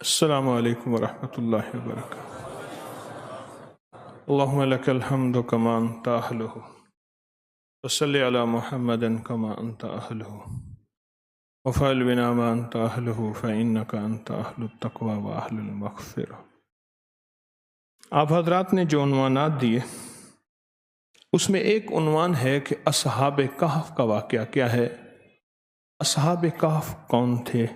السلام علیکم ورحمۃ اللہ وبرکاتہ۔ اللہم لک الحمد کما انت اہلہ وصلی علی محمد کما انت اہلہ وفعل بنا ما انت اہلہ فانک انت اہل التقوی واہل المغفرہ۔ آپ حضرات نے جو عنوانات دیے اس میں ایک عنوان ہے کہ اصحاب کہف کا واقعہ کیا ہے، اصحاب کہف کون تھے۔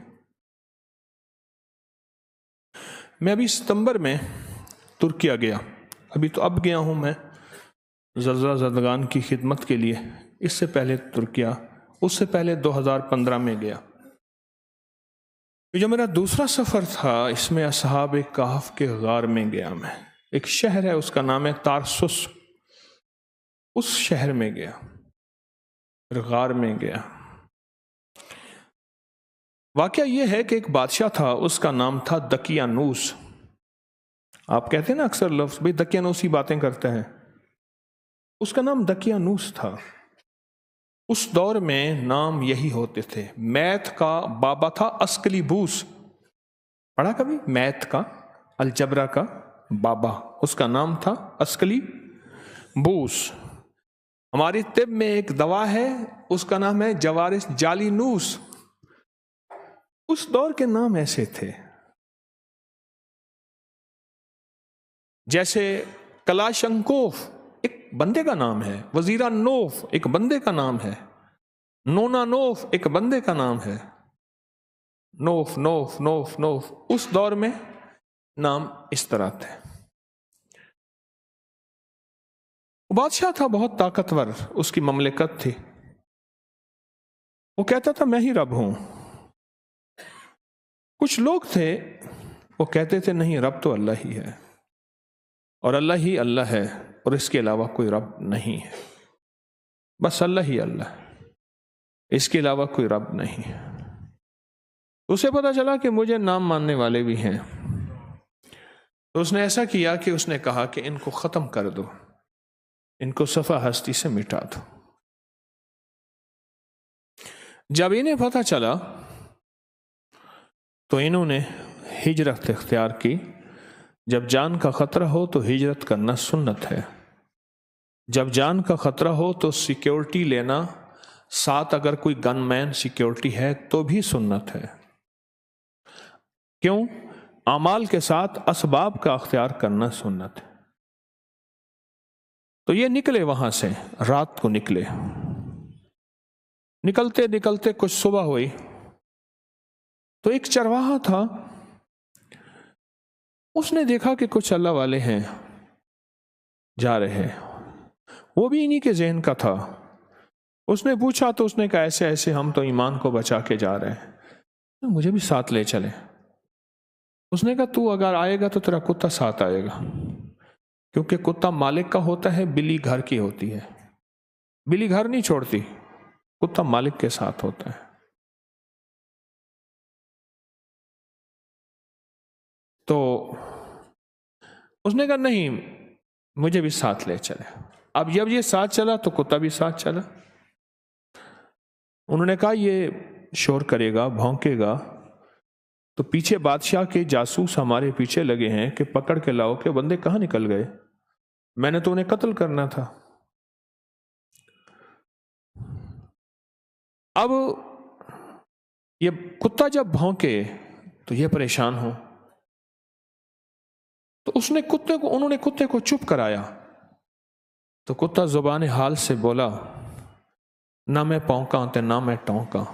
میں ابھی ستمبر میں ترکیہ گیا، اب گیا ہوں میں زلزلہ زدگان کی خدمت کے لیے۔ اس سے پہلے ترکیہ، اس سے پہلے 2015 میں گیا۔ جو میرا دوسرا سفر تھا اس میں اصحاب کہف کے غار میں گیا میں۔ ایک شہر ہے اس کا نام ہے تارسس، اس شہر میں گیا، پھر غار میں گیا۔ واقعہ یہ ہے کہ ایک بادشاہ تھا، اس کا نام تھا دقیانوس۔ آپ کہتے ہیں نا اکثر لفظ بھئی دقیانوسی باتیں کرتا ہے، اس کا نام دقیانوس تھا۔ اس دور میں نام یہی ہوتے تھے۔ میتھ کا بابا تھا اسکلیبوس، پڑھا کبھی؟ میتھ کا، الجبرا کا بابا، اس کا نام تھا اسکلیبوس۔ ہماری طب میں ایک دوا ہے، اس کا نام ہے جوارس جالینوس۔ اس دور کے نام ایسے تھے۔ جیسے کلاشنکوف ایک بندے کا نام ہے، وزیرانوف ایک بندے کا نام ہے، نونانوف ایک بندے کا نام ہے، نوف نوف نوف نوف۔ اس دور میں نام اس طرح تھے۔ بادشاہ تھا بہت طاقتور، اس کی مملکت تھی۔ وہ کہتا تھا میں ہی رب ہوں۔ کچھ لوگ تھے وہ کہتے تھے نہیں، رب تو اللہ ہی ہے، اور اللہ ہی اللہ ہے، اور اس کے علاوہ کوئی رب نہیں ہے، بس اللہ ہی اللہ ہے، اس کے علاوہ کوئی رب نہیں ہے۔ اسے پتا چلا کہ مجھے نام ماننے والے بھی ہیں، تو اس نے ایسا کیا کہ اس نے کہا کہ ان کو ختم کر دو، ان کو صفحہ ہستی سے مٹا دو۔ جب انہیں پتا چلا تو انہوں نے ہجرت اختیار کی۔ جب جان کا خطرہ ہو تو ہجرت کرنا سنت ہے۔ جب جان کا خطرہ ہو تو سیکیورٹی لینا، ساتھ اگر کوئی گن مین سیکیورٹی ہے تو بھی سنت ہے۔ کیوں؟ اعمال کے ساتھ اسباب کا اختیار کرنا سنت ہے۔ تو یہ نکلے وہاں سے، رات کو نکلے، نکلتے نکلتے کچھ صبح ہوئی تو ایک چرواہا تھا، اس نے دیکھا کہ کچھ اللہ والے ہیں جا رہے، وہ بھی انہی کے ذہن کا تھا۔ اس نے پوچھا تو اس نے کہا ایسے ایسے ہم تو ایمان کو بچا کے جا رہے ہیں، مجھے بھی ساتھ لے چلے۔ اس نے کہا تو اگر آئے گا تو تیرا کتا ساتھ آئے گا، کیونکہ کتا مالک کا ہوتا ہے، بلی گھر کی ہوتی ہے۔ بلی گھر نہیں چھوڑتی، کتا مالک کے ساتھ ہوتا ہے۔ تو اس نے کہا نہیں، مجھے بھی ساتھ لے چلے۔ اب جب یہ ساتھ چلا تو کتا بھی ساتھ چلا۔ انہوں نے کہا یہ شور کرے گا، بھونکے گا، تو پیچھے بادشاہ کے جاسوس ہمارے پیچھے لگے ہیں کہ پکڑ کے لاؤ کہ بندے کہاں نکل گئے، میں نے تو انہیں قتل کرنا تھا۔ اب یہ کتا جب بھونکے تو یہ پریشان ہو، تو انہوں نے کتے کو چپ کرایا۔ تو کتا زبان حال سے بولا نہ میں پونکاں تے نہ میں ٹونکاں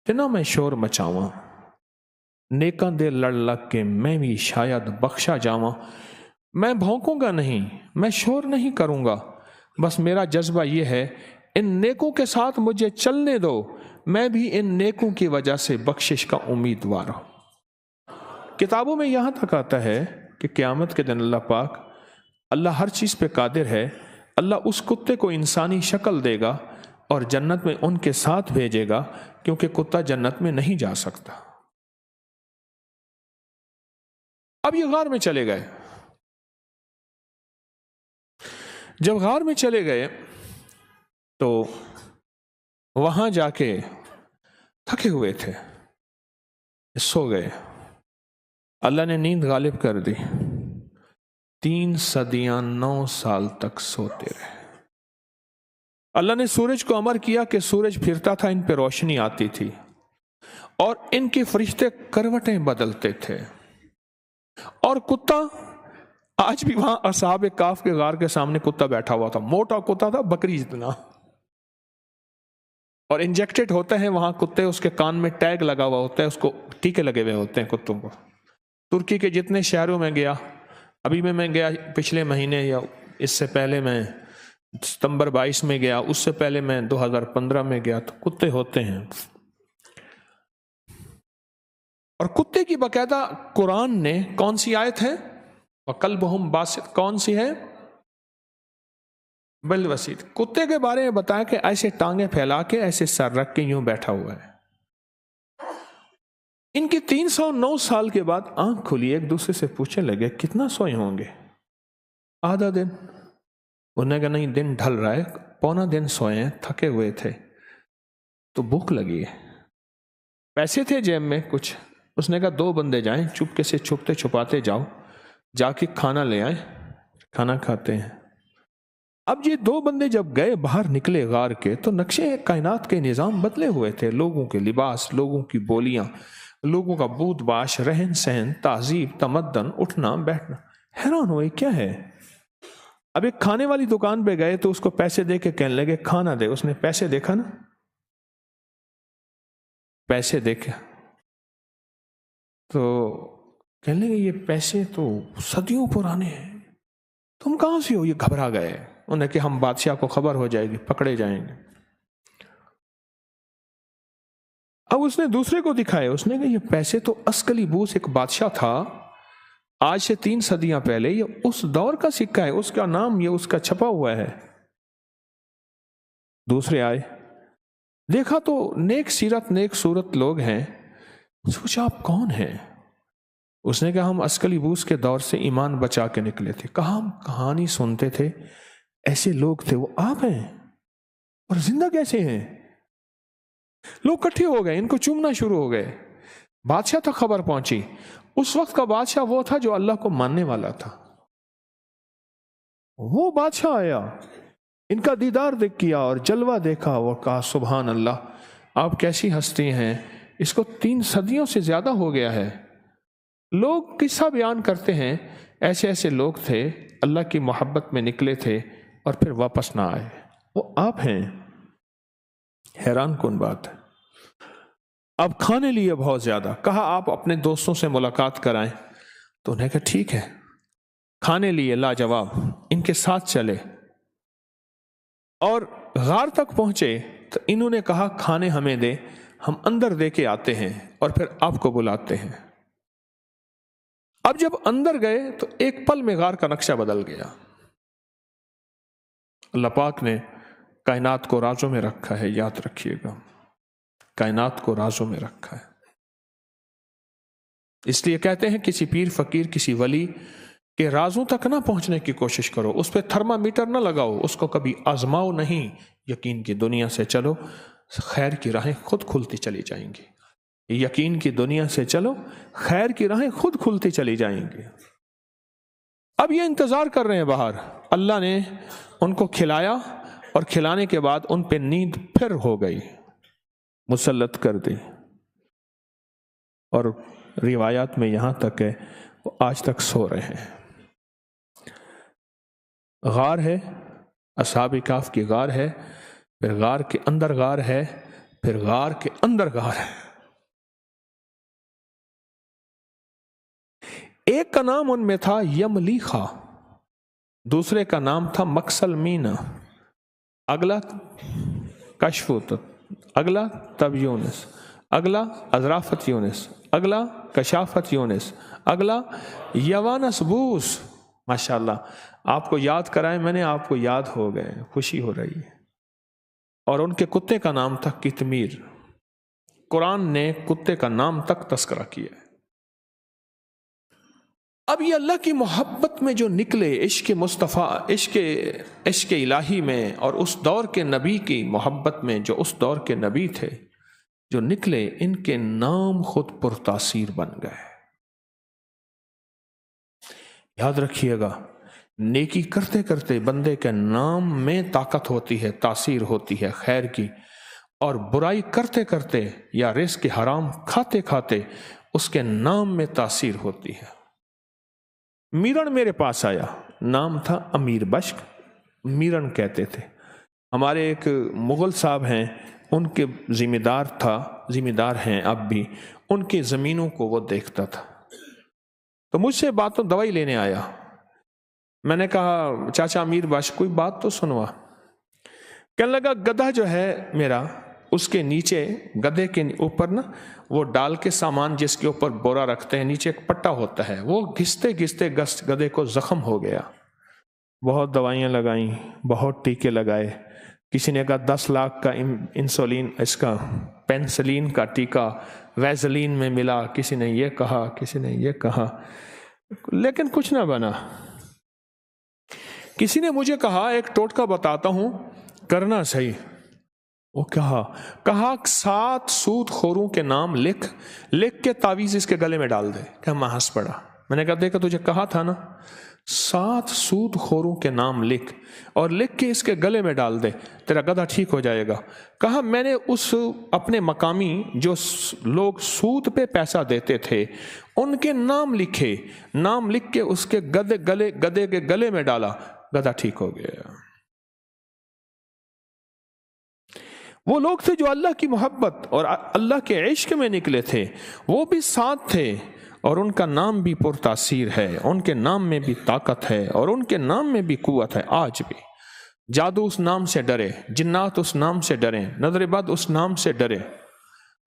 تے نہ میں شور مچاواں، نیکاں دے لڑ لگ کے میں بھی شاید بخشا جاواں۔ میں بھونکوں گا نہیں، میں شور نہیں کروں گا، بس میرا جذبہ یہ ہے ان نیکوں کے ساتھ مجھے چلنے دو، میں بھی ان نیکوں کی وجہ سے بخشش کا امیدوار ہوں۔ کتابوں میں یہاں تک آتا ہے کہ قیامت کے دن اللہ ہر چیز پہ قادر ہے، اللہ اس کتے کو انسانی شکل دے گا اور جنت میں ان کے ساتھ بھیجے گا، کیونکہ کتا جنت میں نہیں جا سکتا۔ اب یہ غار میں چلے گئے۔ جب غار میں چلے گئے تو وہاں جا کے تھکے ہوئے تھے، سو گئے۔ اللہ نے نیند غالب کر دی، 3 صدیاں 9 سال تک سوتے رہے۔ اللہ نے سورج کو امر کیا کہ سورج پھرتا تھا، ان پہ روشنی آتی تھی اور ان کے فرشتے کروٹیں بدلتے تھے، اور کتا آج بھی وہاں اصحاب کاف کے غار کے سامنے کتا بیٹھا ہوا تھا، موٹا کتا تھا، بکری جتنا، اور انجیکٹڈ ہوتے ہیں وہاں کتے، اس کے کان میں ٹیگ لگا ہوا ہوتا ہے، اس کو ٹیکے لگے ہوئے ہوتے ہیں کتوں کو۔ ترکی کے جتنے شہروں میں گیا، ابھی میں گیا پچھلے مہینے، یا اس سے پہلے میں ستمبر 22 میں گیا، اس سے پہلے میں 2015 میں گیا، تو کتے ہوتے ہیں۔ اور کتے کی باقاعدہ قرآن نے کون سی آیت ہے؟ وَقَلْبُهُمْ باسط، کون سی ہے؟ بالوسیط۔ کتے کے بارے میں بتایا کہ ایسے ٹانگیں پھیلا کے، ایسے سر رکھ کے یوں بیٹھا ہوا ہے۔ ان کی 309 سال کے بعد آنکھ کھلی، ایک دوسرے سے پوچھنے لگے کتنا سوئے ہوں گے؟ آدھا دن۔ انہوں نے کہا نہیں، دن ڈھل رہا ہے، پونا دن سوئے ہیں، تھکے ہوئے تھے، تو بھوک لگی ہے، پیسے تھے جیب میں کچھ۔ اس نے کہا 2 بندے جائیں، چپکے سے چھپتے چھپاتے جاؤ، جا کے کھانا لے آئیں، کھانا کھاتے ہیں۔ اب یہ 2 بندے جب گئے، باہر نکلے غار کے، تو نقشے کائنات کے نظام بدلے ہوئے تھے، لوگوں کے لباس، لوگوں کی بولیاں، لوگوں کا بود باش، رہن سہن، تہذیب، تمدن، اٹھنا بیٹھنا۔ حیران ہوئے کیا ہے؟ اب ایک کھانے والی دکان پہ گئے تو اس کو پیسے دے کے کہنے لگے کھانا دے۔ اس نے پیسے دیکھا نا، پیسے دیکھا تو کہنے لگے یہ پیسے تو صدیوں پرانے ہیں، تم کہاں سے ہو؟ یہ گھبرا گئے، انہوں نے کہ ہم بادشاہ کو خبر ہو جائے گی، پکڑے جائیں گے۔ اب اس نے دوسرے کو دکھائے، اس نے کہا یہ پیسے تو اسکلی بوس ایک بادشاہ تھا آج سے 3 صدیاں پہلے، یہ اس دور کا سکہ ہے، اس کا نام یہ اس کا چھپا ہوا ہے۔ دوسرے آئے، دیکھا تو نیک سیرت نیک صورت لوگ ہیں، سوچا آپ کون ہیں؟ اس نے کہا ہم اسکلی بوس کے دور سے ایمان بچا کے نکلے تھے۔ کہا ہم کہانی سنتے تھے، ایسے لوگ تھے، وہ آپ ہیں، اور زندہ کیسے ہیں؟ لوگ کٹھے ہو گئے، ان کو چومنا شروع ہو گئے۔ بادشاہ تک خبر پہنچی۔ اس وقت کا بادشاہ وہ تھا جو اللہ کو ماننے والا تھا۔ وہ بادشاہ آیا، ان کا دیدار دیکھ کیا اور جلوہ دیکھا، اور کہا سبحان اللہ، آپ کیسی ہستی ہیں، اس کو 3 صدیوں سے زیادہ ہو گیا ہے۔ لوگ قصہ بیان کرتے ہیں، ایسے ایسے لوگ تھے، اللہ کی محبت میں نکلے تھے اور پھر واپس نہ آئے، وہ آپ ہیں۔ حیران کن بات ہے۔ اب کھانے لیے بہت زیادہ، کہا آپ اپنے دوستوں سے ملاقات کرائیں، تو انہیں کہا ٹھیک ہے، کھانے لیے لاجواب، ان کے ساتھ چلے اور غار تک پہنچے تو انہوں نے کہا کھانے ہمیں دے، ہم اندر دے کے آتے ہیں اور پھر آپ کو بلاتے ہیں۔ اب جب اندر گئے تو ایک پل میں غار کا نقشہ بدل گیا۔ اللہ پاک نے کائنات کو رازوں میں رکھا ہے، یاد رکھیے گا، کائنات کو رازوں میں رکھا ہے۔ اس لیے کہتے ہیں کسی پیر فقیر، کسی ولی کے رازوں تک نہ پہنچنے کی کوشش کرو، اس پہ تھرمامیٹر نہ لگاؤ، اس کو کبھی آزماؤ نہیں، یقین کی دنیا سے چلو، خیر کی راہیں خود کھلتی چلی جائیں گی۔ یقین کی دنیا سے چلو، خیر کی راہیں خود کھلتی چلی جائیں گی۔ اب یہ انتظار کر رہے ہیں باہر، اللہ نے ان کو کھلایا اور کھلانے کے بعد ان پہ نیند پھر ہو گئی، مسلط کر دی، اور روایات میں یہاں تک ہے وہ آج تک سو رہے ہیں۔ غار ہے، اصحاب کہف کی غار ہے، پھر غار کے اندر غار ہے، پھر غار کے اندر غار ہے۔ ایک کا نام ان میں تھا یملیخا، دوسرے کا نام تھا مکسل مینا، اگلا کشفوت، اگلا تب یونس، اگلا اذرافت یونس، اگلا کشافت یونس، اگلا یوانس بوس۔ ماشاءاللہ، آپ کو یاد کرائے میں نے، آپ کو یاد ہو گئے، خوشی ہو رہی ہے۔ اور ان کے کتے کا نام تھا کتمیر۔ قرآن نے کتے کا نام تک تذکرہ کیا ہے۔ اب یہ اللہ کی محبت میں جو نکلے، عشق مصطفیٰ، عشق الہی میں، اور اس دور کے نبی کی محبت میں، جو اس دور کے نبی تھے جو نکلے، ان کے نام خود پرتاثیر بن گئے۔ یاد رکھیے گا، نیکی کرتے کرتے بندے کے نام میں طاقت ہوتی ہے، تاثیر ہوتی ہے خیر کی، اور برائی کرتے کرتے یا رزق حرام کھاتے کھاتے اس کے نام میں تاثیر ہوتی ہے۔ میرن میرے پاس آیا، نام تھا امیر بشک، میرن کہتے تھے۔ ہمارے ایک مغل صاحب ہیں، ان کے ذمہ دار ہیں اب بھی، ان کی زمینوں کو وہ دیکھتا تھا۔ تو مجھ سے باتوں دوائی لینے آیا، میں نے کہا چاچا امیر بشک کوئی بات تو سنوا۔ کہنے لگا گدھا جو ہے میرا، اس کے نیچے گدھے کے اوپر نا وہ ڈال کے سامان جس کے اوپر بورا رکھتے ہیں، نیچے ایک پٹا ہوتا ہے، وہ گھستے گھستے گدھے کو زخم ہو گیا۔ بہت دوائیاں لگائیں، بہت ٹیکے لگائے، کسی نے کہا 10 لاکھ کا انسولین، اس کا پینسلین کا ٹیکہ ویزلین میں ملا، کسی نے یہ کہا، کسی نے یہ کہا، لیکن کچھ نہ بنا۔ کسی نے مجھے کہا ایک ٹوٹکا بتاتا ہوں، کرنا صحیح۔ وہ کہا 7 سود خوروں کے نام لکھ کے تعویذ اس کے گلے میں ڈال دے۔ کہ میں ہنس پڑا، میں نے کہا دیکھا تجھے کہا تھا نا، 7 سود خوروں کے نام لکھ اور لکھ کے اس کے گلے میں ڈال دے، تیرا گدھا ٹھیک ہو جائے گا۔ کہا میں نے اس اپنے مقامی جو لوگ سود پہ پیسہ دیتے تھے ان کے نام لکھے، نام لکھ کے اس کے گدھے کے گلے میں ڈالا، گدھا ٹھیک ہو گیا۔ وہ لوگ تھے جو اللہ کی محبت اور اللہ کے عشق میں نکلے تھے، وہ بھی ساتھ تھے اور ان کا نام بھی پرتاثیر ہے، ان کے نام میں بھی طاقت ہے اور ان کے نام میں بھی قوت ہے۔ آج بھی جادو اس نام سے ڈرے، جنات اس نام سے ڈریں، نظر بد اس نام سے ڈرے،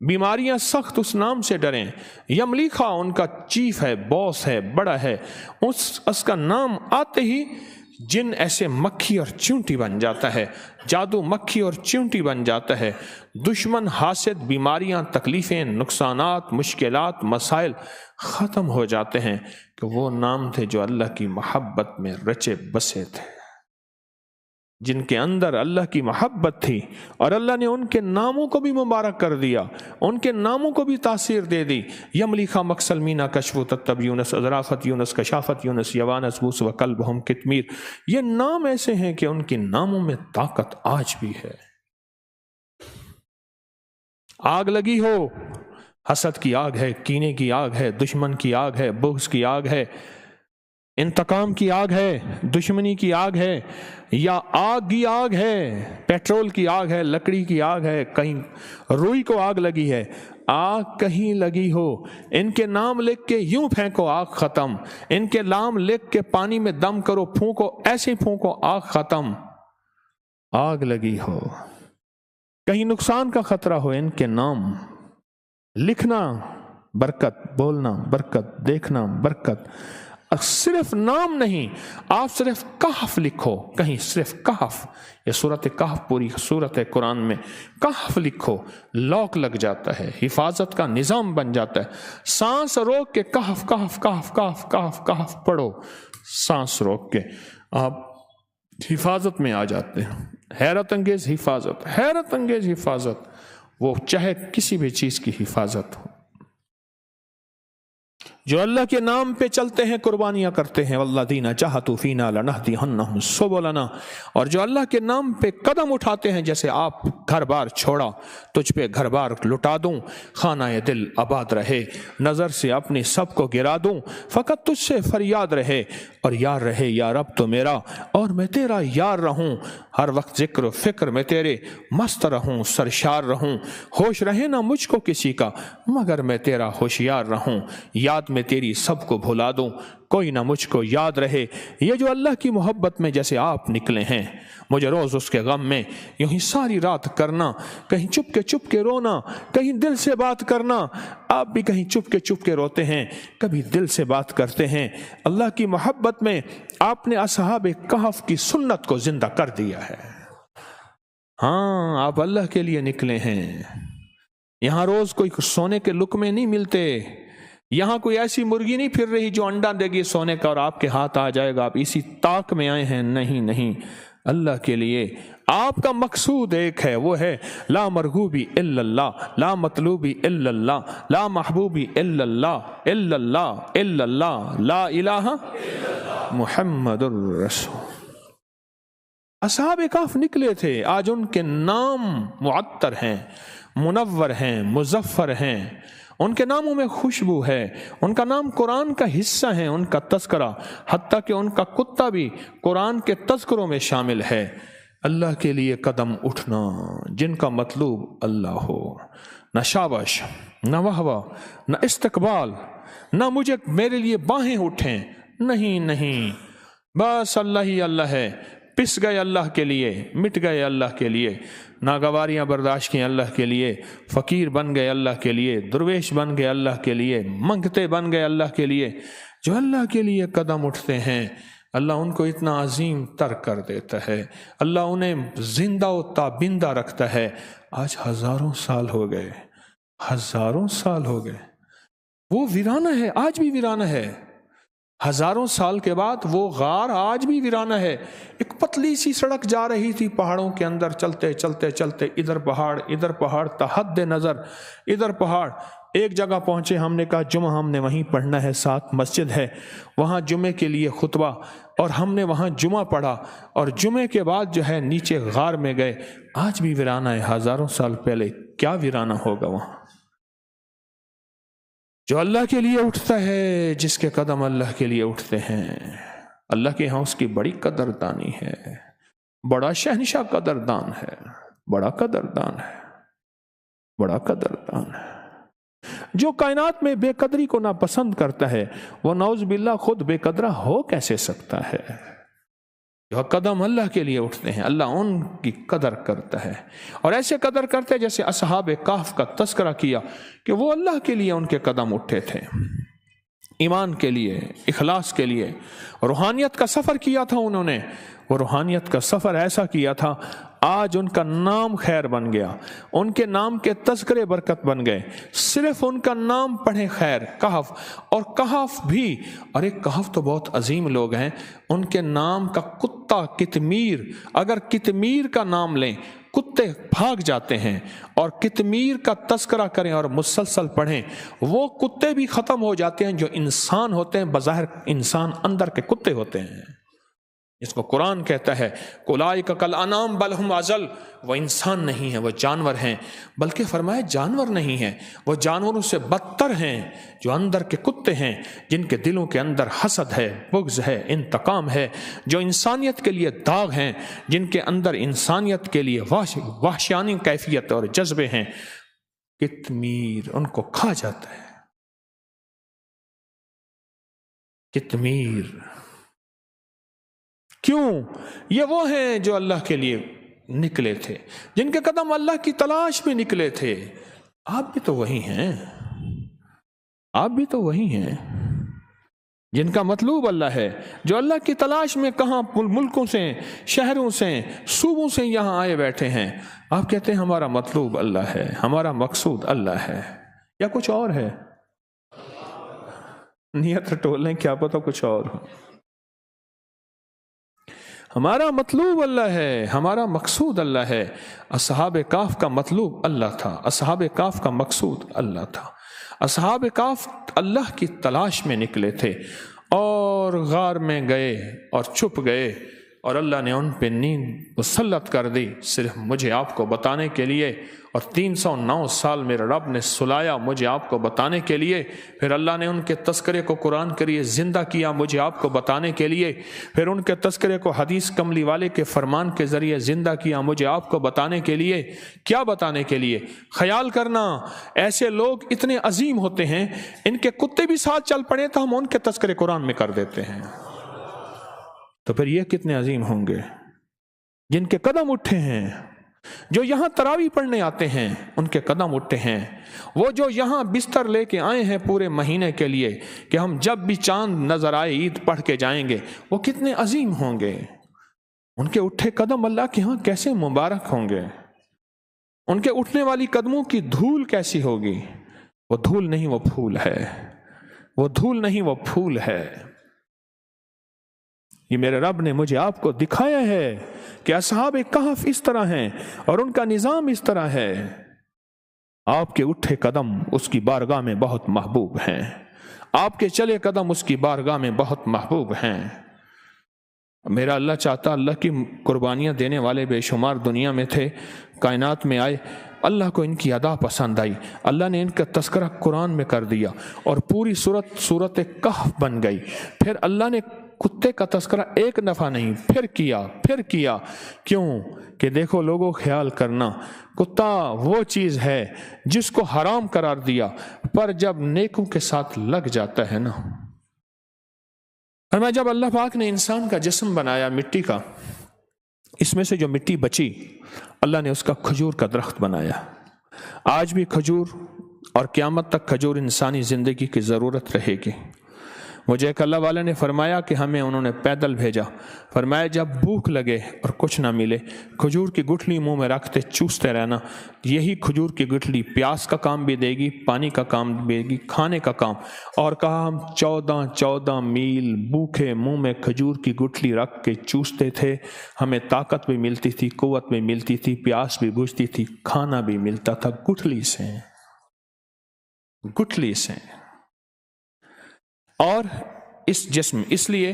بیماریاں سخت اس نام سے ڈریں۔ یملیخا ان کا چیف ہے، باس ہے، بڑا ہے، اس کا نام آتے ہی جن ایسے مکھی اور چونٹی بن جاتا ہے، جادو مکھی اور چونٹی بن جاتا ہے، دشمن، حاسد، بیماریاں، تکلیفیں، نقصانات، مشکلات، مسائل ختم ہو جاتے ہیں، کہ وہ نام تھے جو اللہ کی محبت میں رچے بسے تھے، جن کے اندر اللہ کی محبت تھی، اور اللہ نے ان کے ناموں کو بھی مبارک کر دیا، ان کے ناموں کو بھی تاثیر دے دی۔ یملیخا، مکسل، مینا، کشف، تتب، یونس، اذرافت، یونس، کشافت، یونس، یوانس، بوس، و قلبہم، کتمیر، یہ نام ایسے ہیں کہ ان کے ناموں میں طاقت آج بھی ہے۔ آگ لگی ہو، حسد کی آگ ہے، کینے کی آگ ہے، دشمن کی آگ ہے، بغض کی آگ ہے، انتقام کی آگ ہے، دشمنی کی آگ ہے، یا آگ کی آگ ہے، پیٹرول کی آگ ہے، لکڑی کی آگ ہے، کہیں روئی کو آگ لگی ہے، آگ کہیں لگی ہو، ان کے نام لکھ کے یوں پھینکو، آگ ختم۔ ان کے نام لکھ کے پانی میں دم کرو، پھونکو، ایسے پھونکو، آگ ختم۔ آگ لگی ہو، کہیں نقصان کا خطرہ ہو، ان کے نام لکھنا برکت، بولنا برکت، دیکھنا برکت۔ صرف نام نہیں، آپ صرف کہف لکھو، کہیں صرف کہف، یہ سورت کہف، پوری سورت ہے قرآن میں، کہف لکھو، لاک لگ جاتا ہے، حفاظت کا نظام بن جاتا ہے۔ سانس روک کے کہف کہف کہف کہف کہف کہف پڑھو، سانس روک کے آپ حفاظت میں آ جاتے ہیں۔ حیرت انگیز حفاظت، حیرت انگیز حفاظت، وہ چاہے کسی بھی چیز کی حفاظت ہو۔ جو اللہ کے نام پہ چلتے ہیں، قربانیاں کرتے ہیں، والذین جاہدوا فینا لنہدینہم سبلنا، اور جو اللہ کے نام پہ قدم اٹھاتے ہیں، جیسے آپ گھر بار چھوڑا، تجھ پہ گھر بار لٹا دوں، خانہ دل آباد رہے، نظر سے اپنے سب کو گرا دوں، فقط تجھ سے فریاد رہے، اور یار رہے یا رب تو میرا، اور میں تیرا یار رہوں، ہر وقت ذکر و فکر میں تیرے مست رہوں، سرشار رہوں، ہوش رہے نہ مجھ کو کسی کا مگر میں تیرا ہوشیار رہوں، یاد میں تیری سب کو بھلا دوں، کوئی نہ مجھ کو یاد رہے۔ یہ جو اللہ کی محبت میں جیسے آپ نکلے ہیں، مجھے روز اس کے غم میں یوں ہی ساری رات کرنا، کہیں چپ کے رونا، کہیں دل سے بات کرنا۔ آپ بھی کہیں چپ کے روتے ہیں، کبھی دل سے بات کرتے ہیں۔ اللہ کی محبت میں آپ نے اصحاب کہف کی سنت کو زندہ کر دیا ہے۔ ہاں، آپ اللہ کے لیے نکلے ہیں۔ یہاں روز کوئی سونے کے لقمے نہیں ملتے، یہاں کوئی ایسی مرغی نہیں پھر رہی جو انڈا دے گی سونے کا اور آپ کے ہاتھ آ جائے گا، آپ اسی طاق میں آئے ہیں۔ نہیں، اللہ کے لیے آپ کا مقصود ایک ہے، وہ ہے لا مرغوبی الا اللہ، لا مطلوبی الا اللہ، لا محبوبی الا اللہ، الا اللہ الا اللہ، لا الہ محمد الرسول۔ اصحاب کہف نکلے تھے، آج ان کے نام معطر ہیں، منور ہیں، مظفر ہیں، ان کے ناموں میں خوشبو ہے، ان کا نام قرآن کا حصہ ہے، ان کا تذکرہ، حتیٰ کہ ان کا کتا بھی قرآن کے تذکروں میں شامل ہے۔ اللہ کے لیے قدم اٹھنا، جن کا مطلوب اللہ ہو، نہ شابش، نہ واہ، نہ استقبال، نہ مجھے میرے لیے باہیں اٹھیں، نہیں نہیں، بس اللہ ہی اللہ ہے، پس گئے اللہ کے لیے، مٹ گئے اللہ کے لیے، ناگواریاں برداشت کی اللہ کے لیے، فقیر بن گئے اللہ کے لیے، درویش بن گئے اللہ کے لیے، منگتے بن گئے اللہ کے لیے۔ جو اللہ کے لیے قدم اٹھتے ہیں اللہ ان کو اتنا عظیم تر کر دیتا ہے، اللہ انہیں زندہ و تابندہ رکھتا ہے۔ آج ہزاروں سال ہو گئے، ہزاروں سال ہو گئے، وہ ویرانہ ہے، آج بھی ویرانہ ہے۔ ہزاروں سال کے بعد وہ غار آج بھی ویرانہ ہے۔ ایک پتلی سی سڑک جا رہی تھی پہاڑوں کے اندر، چلتے چلتے چلتے ادھر پہاڑ تحد نظر، ادھر پہاڑ۔ ایک جگہ پہنچے، ہم نے کہا جمعہ ہم نے وہیں پڑھنا ہے، ساتھ مسجد ہے، وہاں جمعے کے لیے خطبہ، اور ہم نے وہاں جمعہ پڑھا، اور جمعے کے بعد جو ہے نیچے غار میں گئے۔ آج بھی ویرانہ ہے، ہزاروں سال پہلے کیا ویرانہ ہوگا وہاں۔ جو اللہ کے لیے اٹھتا ہے، جس کے قدم اللہ کے لیے اٹھتے ہیں، اللہ کے ہاں اس کی بڑی قدردانی ہے، بڑا شہنشاہ قدردان ہے، بڑا قدردان ہے، بڑا قدردان ہے۔ جو کائنات میں بے قدری کو ناپسند کرتا ہے، وہ نعوذ باللہ خود بے قدرہ ہو کیسے سکتا ہے؟ جو قدم اللہ کے لیے اٹھتے ہیں اللہ ان کی قدر کرتا ہے، اور ایسے قدر کرتے ہیں جیسے اصحاب کہف کا تذکرہ کیا کہ وہ اللہ کے لیے ان کے قدم اٹھے تھے، ایمان کے لیے، اخلاص کے لیے، روحانیت کا سفر کیا تھا انہوں نے۔ وہ روحانیت کا سفر ایسا کیا تھا، آج ان کا نام خیر بن گیا، ان کے نام کے تذکرے برکت بن گئے۔ صرف ان کا نام پڑھیں خیر، کہف، اور کہف بھی، اور ایک کہف تو بہت عظیم لوگ ہیں، ان کے نام کا کتا کتمیر، اگر کتمیر کا نام لیں کتے بھاگ جاتے ہیں، اور کتمیر کا تذکرہ کریں اور مسلسل پڑھیں، وہ کتے بھی ختم ہو جاتے ہیں جو انسان ہوتے ہیں، بظاہر انسان اندر کے کتے ہوتے ہیں، جس کو قرآن کہتا ہے اولئک کالانعام بل ھم اضل، وہ انسان نہیں ہیں، وہ جانور ہیں، بلکہ فرمایا جانور نہیں ہیں، وہ جانوروں سے بدتر ہیں، جو اندر کے کتے ہیں، جن کے دلوں کے اندر حسد ہے، بغض ہے، انتقام ہے، جو انسانیت کے لیے داغ ہیں، جن کے اندر انسانیت کے لیے وحشیانی کیفیت اور جذبے ہیں۔ کتمیر ان کو کھا جاتا ہے، کتمیر۔ کیوں؟ یہ وہ ہیں جو اللہ کے لیے نکلے تھے، جن کے قدم اللہ کی تلاش میں نکلے تھے۔ آپ بھی تو وہی ہیں، آپ بھی تو وہی ہیں جن کا مطلوب اللہ ہے، جو اللہ کی تلاش میں کہاں ملکوں سے، شہروں سے، صوبوں سے یہاں آئے بیٹھے ہیں۔ آپ کہتے ہیں ہمارا مطلوب اللہ ہے، ہمارا مقصود اللہ ہے، یا کچھ اور ہے؟ نیت ٹول لیں، کیا پتہ کچھ اور ہو۔ ہمارا مطلوب اللہ ہے، ہمارا مقصود اللہ ہے۔ اصحاب کہف کا مطلوب اللہ تھا، اصحاب کہف کا مقصود اللہ تھا۔ اصحاب کہف اللہ کی تلاش میں نکلے تھے، اور غار میں گئے اور چھپ گئے، اور اللہ نے ان پہ نیند مسلط کر دی، صرف مجھے آپ کو بتانے کے لیے۔ اور 309 سال میرے رب نے سلایا مجھے آپ کو بتانے کے لیے۔ پھر اللہ نے ان کے تذکرے کو قرآن کے لیے زندہ کیا مجھے آپ کو بتانے کے لیے۔ پھر ان کے تذکرے کو حدیث کملی والے کے فرمان کے ذریعے زندہ کیا مجھے آپ کو بتانے کے لیے۔ کیا بتانے کے لیے؟ خیال کرنا ایسے لوگ اتنے عظیم ہوتے ہیں، ان کے کتے بھی ساتھ چل پڑے تو ہم ان کے تذکرے قرآن میں کر دیتے ہیں، تو پھر یہ کتنے عظیم ہوں گے جن کے قدم اٹھے ہیں۔ جو یہاں تراویح پڑھنے آتے ہیں ان کے قدم اٹھے ہیں، وہ جو یہاں بستر لے کے آئے ہیں پورے مہینے کے لیے کہ ہم جب بھی چاند نظر آئے عید پڑھ کے جائیں گے، وہ کتنے عظیم ہوں گے۔ ان کے اٹھے قدم اللہ کے ہاں کیسے مبارک ہوں گے، ان کے اٹھنے والی قدموں کی دھول کیسی ہوگی۔ وہ دھول نہیں، وہ پھول ہے، وہ دھول نہیں، وہ پھول ہے۔ یہ میرے رب نے مجھے آپ کو دکھایا ہے کہ اصحاب کہف اس طرح ہیں اور ان کا نظام اس طرح ہے، آپ کے اٹھے قدم اس کی بارگاہ میں بہت محبوب ہیں، آپ کے چلے قدم اس کی بارگاہ میں بہت محبوب ہیں۔ میرا اللہ چاہتا اللہ کی قربانیاں دینے والے بے شمار دنیا میں تھے، کائنات میں آئے، اللہ کو ان کی ادا پسند آئی، اللہ نے ان کا تذکرہ قرآن میں کر دیا اور پوری صورت کہف بن گئی۔ پھر اللہ نے کتے کا تذکرہ ایک دفعہ نہیں پھر کیا، کیوں کہ دیکھو لوگوں خیال کرنا، کتا وہ چیز ہے جس کو حرام قرار دیا، پر جب نیکوں کے ساتھ لگ جاتا ہے نا۔ اور میں جب اللہ پاک نے انسان کا جسم بنایا مٹی کا، اس میں سے جو مٹی بچی اللہ نے اس کا کھجور کا درخت بنایا۔ آج بھی کھجور اور قیامت تک کھجور انسانی زندگی کی ضرورت رہے گی۔ مجھے ایک اللہ والے نے فرمایا کہ ہمیں انہوں نے پیدل بھیجا، فرمایا جب بھوک لگے اور کچھ نہ ملے کھجور کی گٹھلی منہ میں رکھتے چوستے رہنا، یہی کھجور کی گٹھلی پیاس کا کام بھی دے گی، پانی کا کام بھی دے گی، کھانے کا کام۔ اور کہا ہم 14 میل بھوکے منہ میں کھجور کی گٹھلی رکھ کے چوستے تھے، ہمیں طاقت بھی ملتی تھی، قوت بھی ملتی تھی، پیاس بھی بجھتی تھی، کھانا بھی ملتا تھا گٹھلی سے۔ اور اس جسم، اس لیے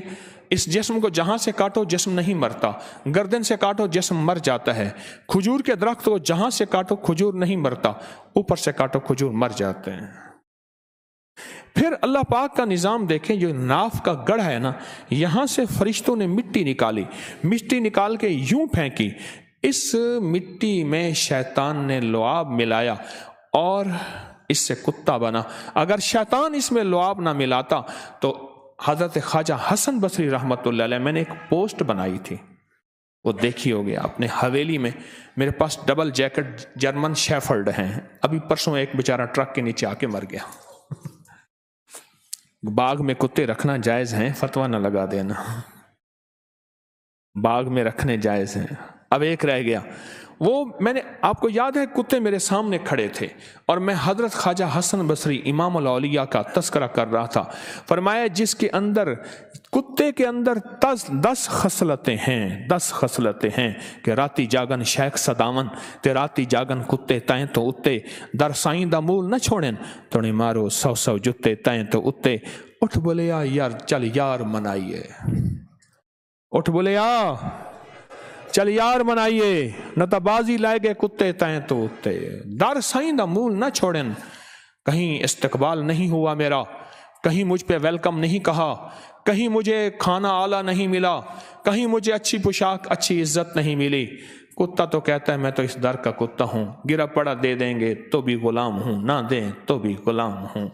اس جسم کو جہاں سے کاٹو جسم نہیں مرتا، گردن سے کاٹو جسم مر جاتا ہے۔ کھجور کے درخت کو جہاں سے کاٹو کھجور نہیں مرتا، اوپر سے کاٹو کھجور مر جاتے ہیں۔ پھر اللہ پاک کا نظام دیکھیں، جو ناف کا گڑھ ہے نا، یہاں سے فرشتوں نے مٹی نکال کے یوں پھینکی، اس مٹی میں شیطان نے لعاب ملایا اور اس سے کتا بنا۔ اگر شیطان اس میں لعاب نہ ملاتا تو حضرت خواجہ حسن بصری رحمۃ اللہ علیہ، میں نے ایک پوسٹ بنائی تھی، وہ دیکھی ہوگی اپنے حویلی میں، میرے پاس ڈبل جیکٹ جرمن شیفرڈ ہیں، ابھی پرسوں ایک بیچارہ ٹرک کے نیچے آ کے مر گیا۔ باغ میں کتے رکھنا جائز ہیں، فتویٰ نہ لگا دینا، باغ میں رکھنے جائز ہیں۔ اب ایک رہ گیا، وہ میں نے آپ کو یاد ہے کتے میرے سامنے کھڑے تھے اور میں حضرت خواجہ حسن بصری امام الاولیاء کا تذکرہ کر رہا تھا، فرمایا جس کے اندر کتے کے اندر 10 خصلتیں ہیں کہ راتی جاگن شیخ صداون تے راتی جاگن کتے تائیں تو اتے در سائیں دا مول نہ چھوڑیں توڑے مارو 100 جتے تائیں تو اتے اٹھ بولیا یار چل یار منائیے، اٹھ بولیا چل یار منائیے، نہ تا بازی لائے گئے کتے تائیں تو اتے در سائیں دا مول نہ چھوڑیں۔ کہیں استقبال نہیں ہوا میرا، کہیں مجھ پہ ویلکم نہیں کہا، کہیں مجھے کھانا اعلیٰ نہیں ملا، کہیں مجھے اچھی پوشاک اچھی عزت نہیں ملی۔ کتا تو کہتا ہے میں تو اس در کا کتا ہوں، گرا پڑا دے دیں گے تو بھی غلام ہوں، نہ دیں تو بھی غلام ہوں۔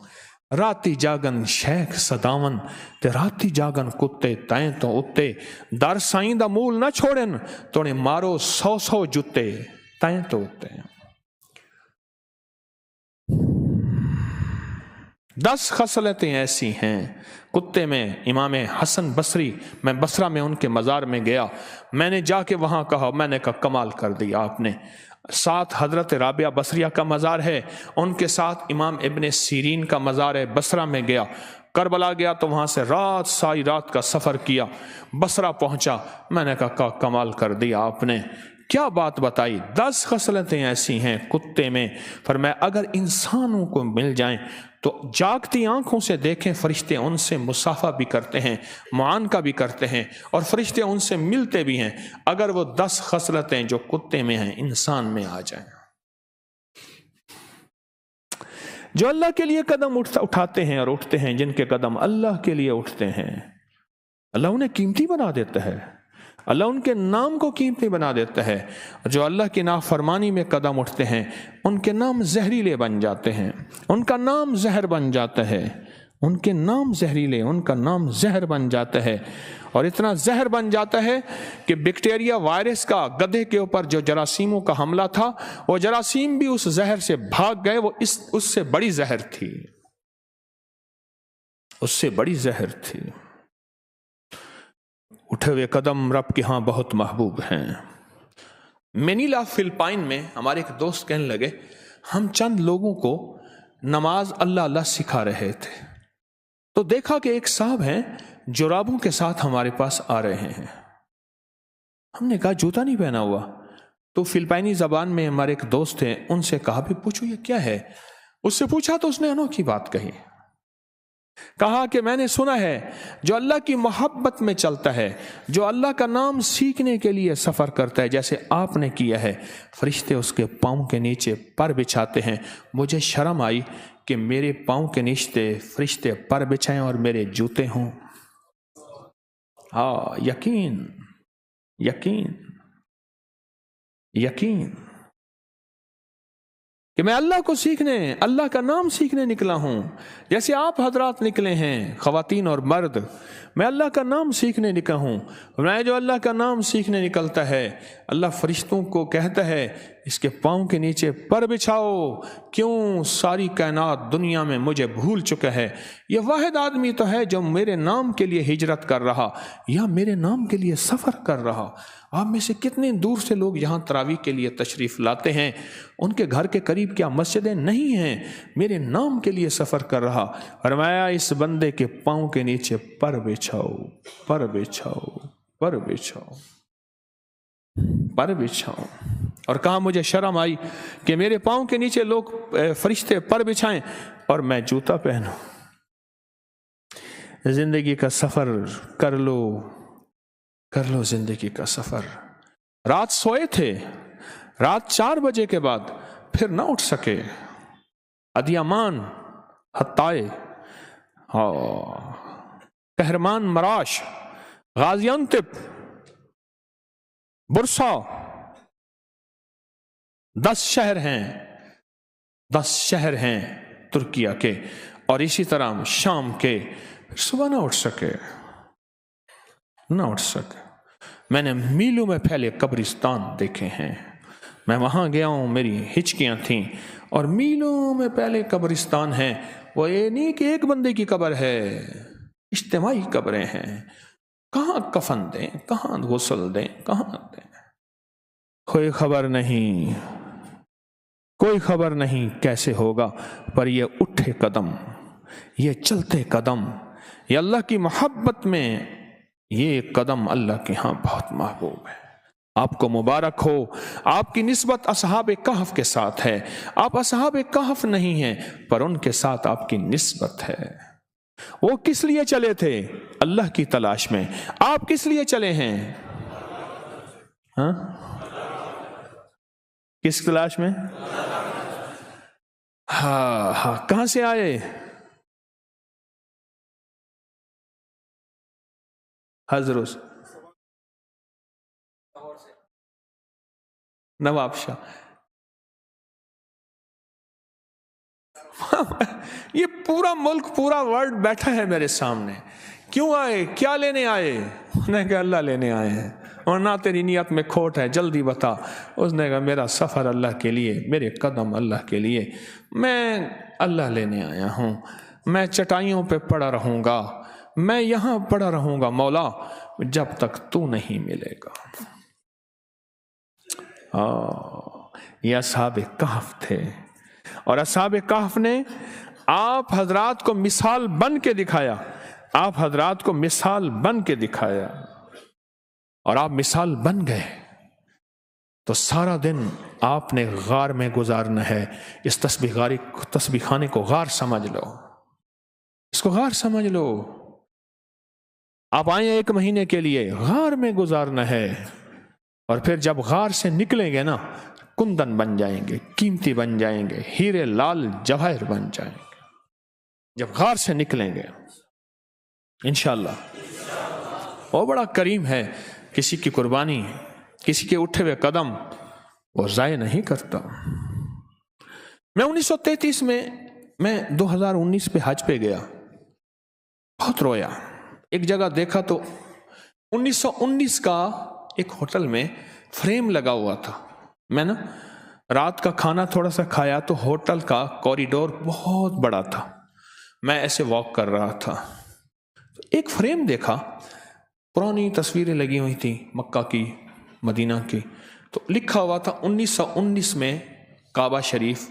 راتی جاگن شیخ صداون تے راتی جاگن کتے تائیں تو اتے در سائیں دا مول نہ چھوڑن توڑے مارو 100 جتے تائیں تو اتے۔ 10 خصلتیں ایسی ہیں کتے میں۔ امام حسن بصری، میں بصرہ میں ان کے مزار میں گیا، میں نے جا کے وہاں کہا، میں نے کہا کمال کر دیا آپ نے۔ ساتھ حضرت رابعہ بصریہ کا مزار ہے، ان کے ساتھ امام ابن سیرین کا مزار ہے۔ بصرہ میں گیا، کربلا گیا تو وہاں سے ساری رات کا سفر کیا، بصرہ پہنچا، میں نے کہا کمال کر دیا آپ نے، کیا بات بتائی۔ 10 خصلتیں ایسی ہیں کتے میں، فرمایا اگر انسانوں کو مل جائیں تو جاگتی آنکھوں سے دیکھیں، فرشتے ان سے مصافحہ بھی کرتے ہیں، معانقہ بھی کرتے ہیں، اور فرشتے ان سے ملتے بھی ہیں، اگر وہ 10 خصلتیں جو کتے میں ہیں انسان میں آ جائیں۔ جو اللہ کے لیے قدم اٹھاتے ہیں اور اٹھتے ہیں، جن کے قدم اللہ کے لیے اٹھتے ہیں، اللہ انہیں قیمتی بنا دیتا ہے، اللہ ان کے نام کو قیمتی بنا دیتا ہے۔ جو اللہ کی نافرمانی میں قدم اٹھتے ہیں ان کے نام زہریلے بن جاتے ہیں، ان کا نام زہر بن جاتا ہے، ان کے نام زہریلے، ان کا نام زہر بن جاتا ہے، اور اتنا زہر بن جاتا ہے کہ بیکٹیریا وائرس کا گدھے کے اوپر جو جراثیموں کا حملہ تھا، وہ جراثیم بھی اس زہر سے بھاگ گئے، وہ اس سے بڑی زہر تھی، اس سے بڑی زہر تھی۔ اٹھے ہوئے قدم رب کے ہاں بہت محبوب ہیں۔ مینیلا فلپائن میں ہمارے ایک دوست کہنے لگے ہم چند لوگوں کو نماز اللہ اللہ سکھا رہے تھے، تو دیکھا کہ ایک صاحب ہیں جرابوں کے ساتھ ہمارے پاس آ رہے ہیں، ہم نے کہا جوتا نہیں پہنا ہوا. تو فلپائنی زبان میں ہمارے ایک دوست تھے، ان سے کہا بھی پوچھو یہ کیا ہے. اس سے پوچھا تو اس نے انوکھی بات کہی. کہا کہ میں نے سنا ہے جو اللہ کی محبت میں چلتا ہے، جو اللہ کا نام سیکھنے کے لیے سفر کرتا ہے جیسے آپ نے کیا ہے، فرشتے اس کے پاؤں کے نیچے پر بچھاتے ہیں. مجھے شرم آئی کہ میرے پاؤں کے نیچے فرشتے پر بچھائیں اور میرے جوتے ہوں. ہاں، یقین یقین یقین کہ میں اللہ کو سیکھنے، اللہ کا نام سیکھنے نکلا ہوں. جیسے آپ حضرات نکلے ہیں، خواتین اور مرد، میں اللہ کا نام سیکھنے نکلا ہوں. میں جو اللہ کا نام سیکھنے نکلتا ہے، اللہ فرشتوں کو کہتا ہے اس کے پاؤں کے نیچے پر بچھاؤ. کیوں؟ ساری کائنات دنیا میں مجھے بھول چکا ہے. یہ واحد آدمی تو ہے جو میرے نام کے لیے ہجرت کر رہا یا میرے نام کے لیے سفر کر رہا. آپ میں سے کتنے دور سے لوگ یہاں تراویح کے لیے تشریف لاتے ہیں، ان کے گھر کے قریب کیا مسجدیں نہیں ہیں؟ میرے نام کے لیے سفر کر رہا. فرمایا اس بندے کے پاؤں کے نیچے پر بچھاؤ، پر بچھاؤ، پر بچھاؤ، پر بچھاؤ. اور کہا مجھے شرم آئی کہ میرے پاؤں کے نیچے لوگ فرشتے پر بچھائیں اور میں جوتا پہنوں. زندگی کا سفر کر لو، کر لو زندگی کا سفر. رات سوئے تھے، رات 4 بجے کے بعد پھر نہ اٹھ سکے. ادیامان، حطائے، کہرمان، مراش، غازی انتب، برسا، 10 شہر ہیں، 10 شہر ہیں ترکیہ کے، اور اسی طرح شام کے. صبح نہ اٹھ سکے، نہ اٹھ سکے. میں نے میلوں میں پھیلے قبرستان دیکھے ہیں. میں وہاں گیا ہوں، میری ہچکیاں تھیں، اور میلوں میں پہلے قبرستان ہیں. وہ یہ نہیں کہ ایک بندے کی قبر ہے، اجتماعی قبریں ہیں. کہاں کفن دیں، کہاں غسل دیں، کہاں دیں، کوئی خبر نہیں، کوئی خبر نہیں کیسے ہوگا. پر یہ اٹھے قدم، یہ چلتے قدم، یہ اللہ کی محبت میں یہ قدم اللہ کے ہاں بہت محبوب ہے. آپ کو مبارک ہو. آپ کی نسبت اصحاب کہف کے ساتھ ہے. آپ اصحاب کہف نہیں ہیں، پر ان کے ساتھ آپ کی نسبت ہے. وہ کس لیے چلے تھے؟ اللہ کی تلاش میں. آپ کس لیے چلے ہیں؟ ہاں، کس تلاش میں؟ ہاں ہاں. کہاں سے آئے؟ حضرت نواب شاہ. یہ پورا ملک، پورا ورلڈ بیٹھا ہے میرے سامنے. کیوں آئے؟ کیا لینے آئے؟ انہوں نے کہا اللہ لینے آئے ہیں. اور نہ تیری نیت میں کھوٹ ہے، جلدی بتا. اس نے کہا میرا سفر اللہ کے لیے، میرے قدم اللہ کے لیے، میں اللہ لینے آیا ہوں. میں چٹائیوں پہ پڑا رہوں گا، میں یہاں پڑا رہوں گا مولا جب تک تو نہیں ملے گا. یہ اصحاب کہف تھے، اور اصحاب کہف نے آپ حضرات کو مثال بن کے دکھایا. آپ حضرات کو مثال بن کے دکھایا، اور آپ مثال بن گئے. تو سارا دن آپ نے غار میں گزارنا ہے. اس تسبیح خانے کو غار سمجھ لو، اس کو غار سمجھ لو. آپ آئیں 1 مہینے کے لیے، غار میں گزارنا ہے. اور پھر جب غار سے نکلیں گے نا، کندن بن جائیں گے، قیمتی بن جائیں گے، ہیرے لال جواہر بن جائیں گے جب غار سے نکلیں گے انشاءاللہ. وہ بڑا کریم ہے، کسی کی قربانی، کسی کے اٹھے ہوئے قدم وہ ضائع نہیں کرتا. میں 1933 میں 2019 پہ حج پہ گیا، بہت رویا. ایک جگہ دیکھا تو 1919 کا ایک ہوٹل میں فریم لگا ہوا تھا. میں نا رات کا کھانا تھوڑا سا کھایا تو ہوٹل کا کوریڈور بہت بڑا تھا. میں ایسے واک کر رہا تھا، ایک فریم دیکھا، پرانی تصویریں لگی ہوئی تھیں مکہ کی، مدینہ کی. تو لکھا ہوا تھا 1919 میں کعبہ شریف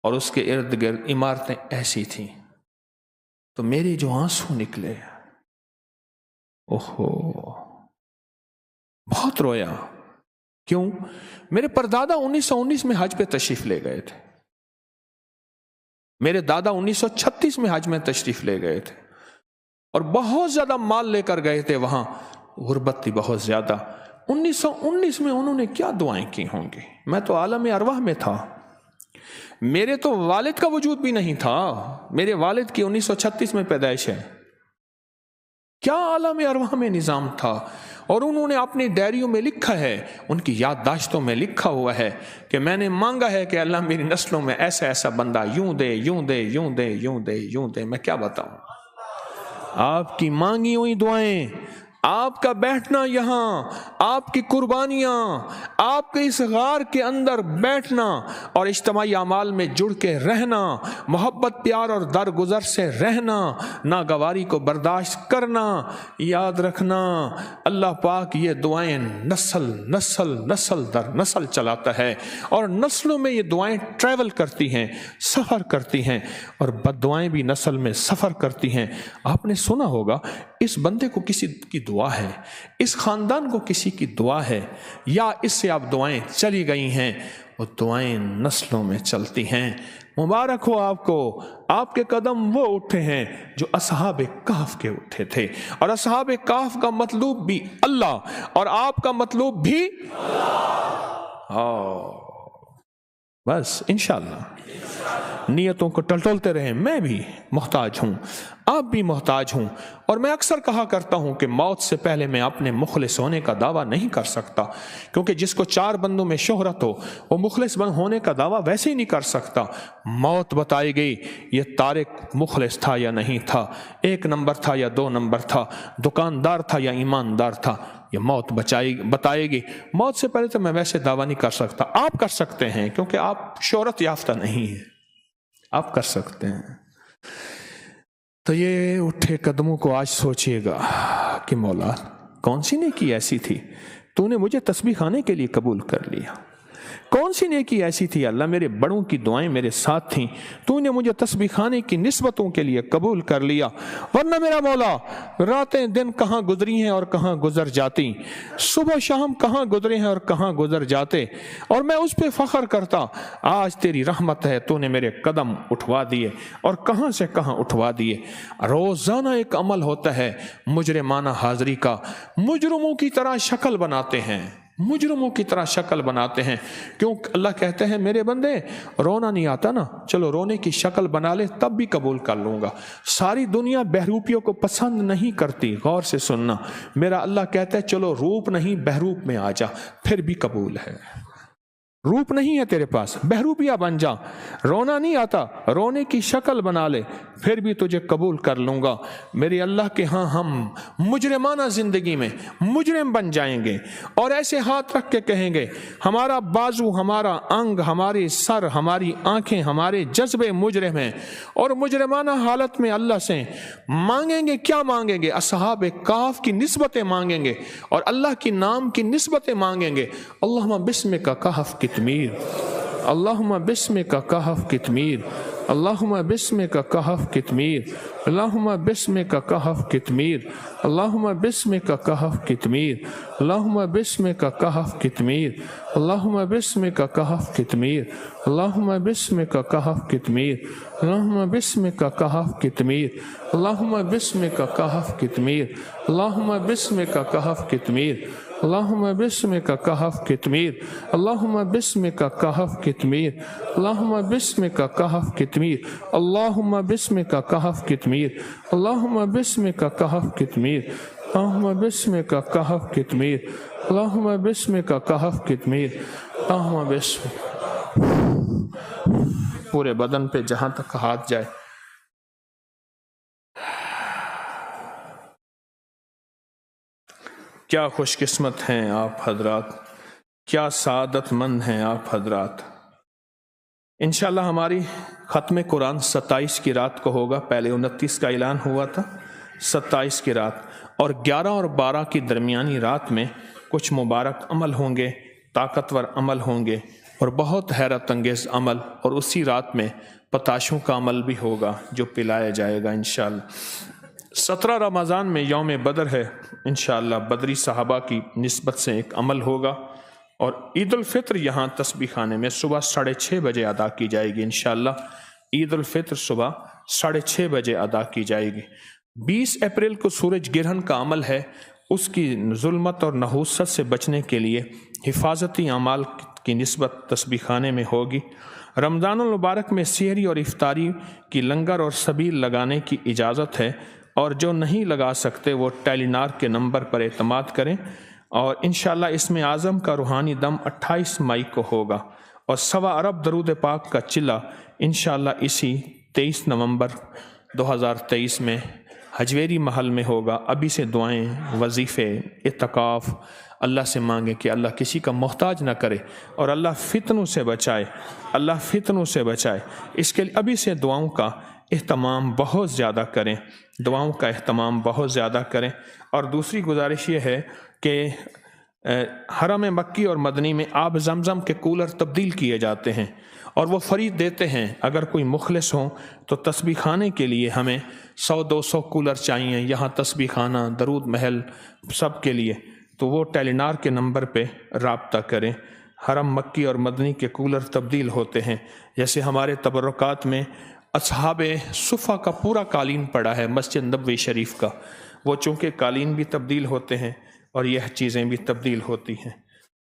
اور اس کے ارد گرد عمارتیں ایسی تھیں. تو میرے جو آنسو نکلے، اوہو، بہت رویا. کیوں؟ میرے پردادا 1919 میں حج پہ تشریف لے گئے تھے. میرے دادا 1936 میں حج میں تشریف لے گئے تھے اور بہت زیادہ مال لے کر گئے تھے. وہاں غربت تھی بہت زیادہ. 1919 میں انہوں نے کیا دعائیں کی ہوں گی؟ میں تو عالم ارواح میں تھا. میرے تو والد کا وجود بھی نہیں تھا. میرے والد کی 1936 میں پیدائش ہے. کیا عالم ارواح میں نظام تھا. اور انہوں نے اپنی ڈائریوں میں لکھا ہے, ان کی یادداشتوں میں لکھا ہوا ہے کہ میں نے مانگا ہے کہ اللہ میری نسلوں میں ایسا ایسا بندہ یوں دے یوں دے یوں دے یوں دے یوں دے. میں کیا بتاؤں؟ آپ کی مانگی ہوئی دعائیں, آپ کا بیٹھنا یہاں, آپ کی قربانیاں, آپ کے اس غار کے اندر بیٹھنا اور اجتماعی اعمال میں جڑ کے رہنا, محبت پیار اور درگزر سے رہنا, ناگواری کو برداشت کرنا. یاد رکھنا اللہ پاک یہ دعائیں نسل نسل نسل در نسل چلاتا ہے اور نسلوں میں یہ دعائیں ٹریول کرتی ہیں, سفر کرتی ہیں, اور بد دعائیں بھی نسل میں سفر کرتی ہیں. آپ نے سنا ہوگا اس بندے کو کسی کی دعا ہے, اس خاندان کو کسی کی دعا ہے, یا اس سے آپ دعائیں چلی گئی ہیں, وہ دعائیں نسلوں میں چلتی ہیں. مبارک ہو آپ کو, آپ کے قدم وہ اٹھے ہیں جو اصحاب کہف کے اٹھے تھے, اور اصحاب کہف کا مطلوب بھی اللہ اور آپ کا مطلوب بھی بس انشاءاللہ نیتوں کو ٹلٹولتے رہیں. میں بھی محتاج ہوں, آپ بھی محتاج ہوں, اور میں اکثر کہا کرتا ہوں کہ موت سے پہلے میں اپنے مخلص ہونے کا دعویٰ نہیں کر سکتا, کیونکہ جس کو 4 بندوں میں شہرت ہو وہ مخلص ہونے کا دعویٰ ویسے ہی نہیں کر سکتا. موت بتائی گئی یہ طارق مخلص تھا یا نہیں تھا, 1 نمبر تھا یا 2 نمبر تھا, دکاندار تھا یا ایماندار تھا, یہ موت بتائے گی. موت سے پہلے تو میں ویسے دعویٰ نہیں کر سکتا. آپ کر سکتے ہیں کیونکہ آپ شہرت یافتہ نہیں ہیں, آپ کر سکتے ہیں. تو یہ اٹھے قدموں کو آج سوچئے گا کہ مولا کون سی نیکی ایسی تھی تو نے مجھے تسبیح خانے کے لیے قبول کر لیا. کون سی نیکی ایسی تھی اللہ میرے بڑوں کی دعائیں میرے ساتھ تھیں, تو نے مجھے تسبیح خانے کی نسبتوں کے لیے قبول کر لیا. ورنہ میرا مولا راتیں دن کہاں گزری ہیں اور کہاں گزر جاتی, صبح شام کہاں گزرے ہیں اور کہاں گزر جاتے, اور میں اس پہ فخر کرتا. آج تیری رحمت ہے, تو نے میرے قدم اٹھوا دیے, اور کہاں سے کہاں اٹھوا دیے. روزانہ ایک عمل ہوتا ہے مجرمانہ حاضری کا, مجرموں کی طرح شکل بناتے ہیں, مجرموں کی طرح شکل بناتے ہیں. کیوں اللہ کہتے ہیں میرے بندے رونا نہیں آتا نا, چلو رونے کی شکل بنا لے تب بھی قبول کر لوں گا. ساری دنیا بہروپیوں کو پسند نہیں کرتی, غور سے سننا. میرا اللہ کہتا ہے چلو روپ نہیں بہروپ میں آ جا, پھر بھی قبول ہے. روپ نہیں ہے تیرے پاس, بہروپیہ بن جا. رونا نہیں آتا, رونے کی شکل بنا لے, پھر بھی تجھے قبول کر لوں گا. میرے اللہ کے ہاں ہم مجرمانہ زندگی میں مجرم بن جائیں گے, اور ایسے ہاتھ رکھ کے کہیں گے ہمارا بازو, ہمارا انگ, ہماری سر, ہماری آنکھیں, ہمارے جذبے مجرم ہیں, اور مجرمانہ حالت میں اللہ سے مانگیں گے. کیا مانگیں گے؟ اصحاب کہف کی نسبتیں مانگیں گے, اور اللہ کی نام کی نسبتیں مانگیں گے. اللہم بسمک کہف کتمیر, اللہم بسمک کہف کتمیر, اللہم بسمک کہف کتمیر, اللہم بسمک کہف کتمیر, اللہم بسمک کہف کتمیر, اللہم بسمک کہف کتمیر, اللہم بسمک کہف کتمیر, اللہم بسمک کہف کتمیر, اللہم بسمک کہف کتمیر, اللہم بسمک کہف کتمیر, اللہم بسمک کہف کتمیر, اللہم بسمک کہف کتمیر, اللہم بسمک کہف کتمیر, اللہم بسمک کہف کتمیر, اللہم بسمک کہف کتمیر, اللہم بسمک کہف کتمیر, اللہم بسمک کہف کتمیر, اللہم بسمک کہف کتمیر, اللہم بسمک. پورے بدن پہ جہاں تک ہاتھ جائے. کیا خوش قسمت ہیں آپ حضرات, کیا سعادت مند ہیں آپ حضرات. انشاءاللہ ہماری ختم قرآن 27 کی رات کو ہوگا. پہلے 29 کا اعلان ہوا تھا, 27 کی رات, اور 11 اور 12 کی درمیانی رات میں کچھ مبارک عمل ہوں گے, طاقتور عمل ہوں گے, اور بہت حیرت انگیز عمل. اور اسی رات میں پتاشوں کا عمل بھی ہوگا جو پلایا جائے گا انشاءاللہ. 17 رمضان میں یوم بدر ہے، انشاءاللہ بدری صحابہ کی نسبت سے ایک عمل ہوگا، اور عید الفطر یہاں تسبیح خانے میں صبح 6:30 بجے ادا کی جائے گی انشاءاللہ۔ عید الفطر صبح 6:30 بجے ادا کی جائے گی۔ 20 اپریل کو سورج گرہن کا عمل ہے، اس کی ظلمت اور نحوست سے بچنے کے لیے حفاظتی اعمال کی نسبت تسبیح خانے میں ہوگی۔ رمضان المبارک میں سحری اور افطاری کی لنگر اور سبیل لگانے کی اجازت ہے، اور جو نہیں لگا سکتے وہ ٹیلی نار کے نمبر پر اعتماد کریں، اور انشاءاللہ اسم اعظم کا روحانی دم 28 مئی کو ہوگا، اور 1.25 ارب درود پاک کا چلہ انشاءاللہ اسی 23 نومبر 2023 میں حجویری محل میں ہوگا۔ ابھی سے دعائیں، وظیفے، اعتکاف اللہ سے مانگیں کہ اللہ کسی کا محتاج نہ کرے، اور اللہ فتنوں سے بچائے، اللہ فتنوں سے بچائے۔ اس کے لیے ابھی سے دعاؤں کا اہتمام بہت زیادہ کریں، دعاؤں کا اہتمام بہت زیادہ کریں۔ اور دوسری گزارش یہ ہے کہ حرم مکی اور مدنی میں آب زمزم کے کولر تبدیل کیے جاتے ہیں، اور وہ فری دیتے ہیں۔ اگر کوئی مخلص ہوں تو تسبیح خانے کے لیے ہمیں 100-200 کولر چاہیے، یہاں تسبیح خانہ، درود محل سب کے لیے، تو وہ ٹیلی نار کے نمبر پہ رابطہ کریں۔ حرم مکی اور مدنی کے کولر تبدیل ہوتے ہیں، جیسے ہمارے تبرکات میں اصحاب صفہ کا پورا قالین پڑا ہے مسجد نبوی شریف کا، وہ چونکہ قالین بھی تبدیل ہوتے ہیں اور یہ چیزیں بھی تبدیل ہوتی ہیں۔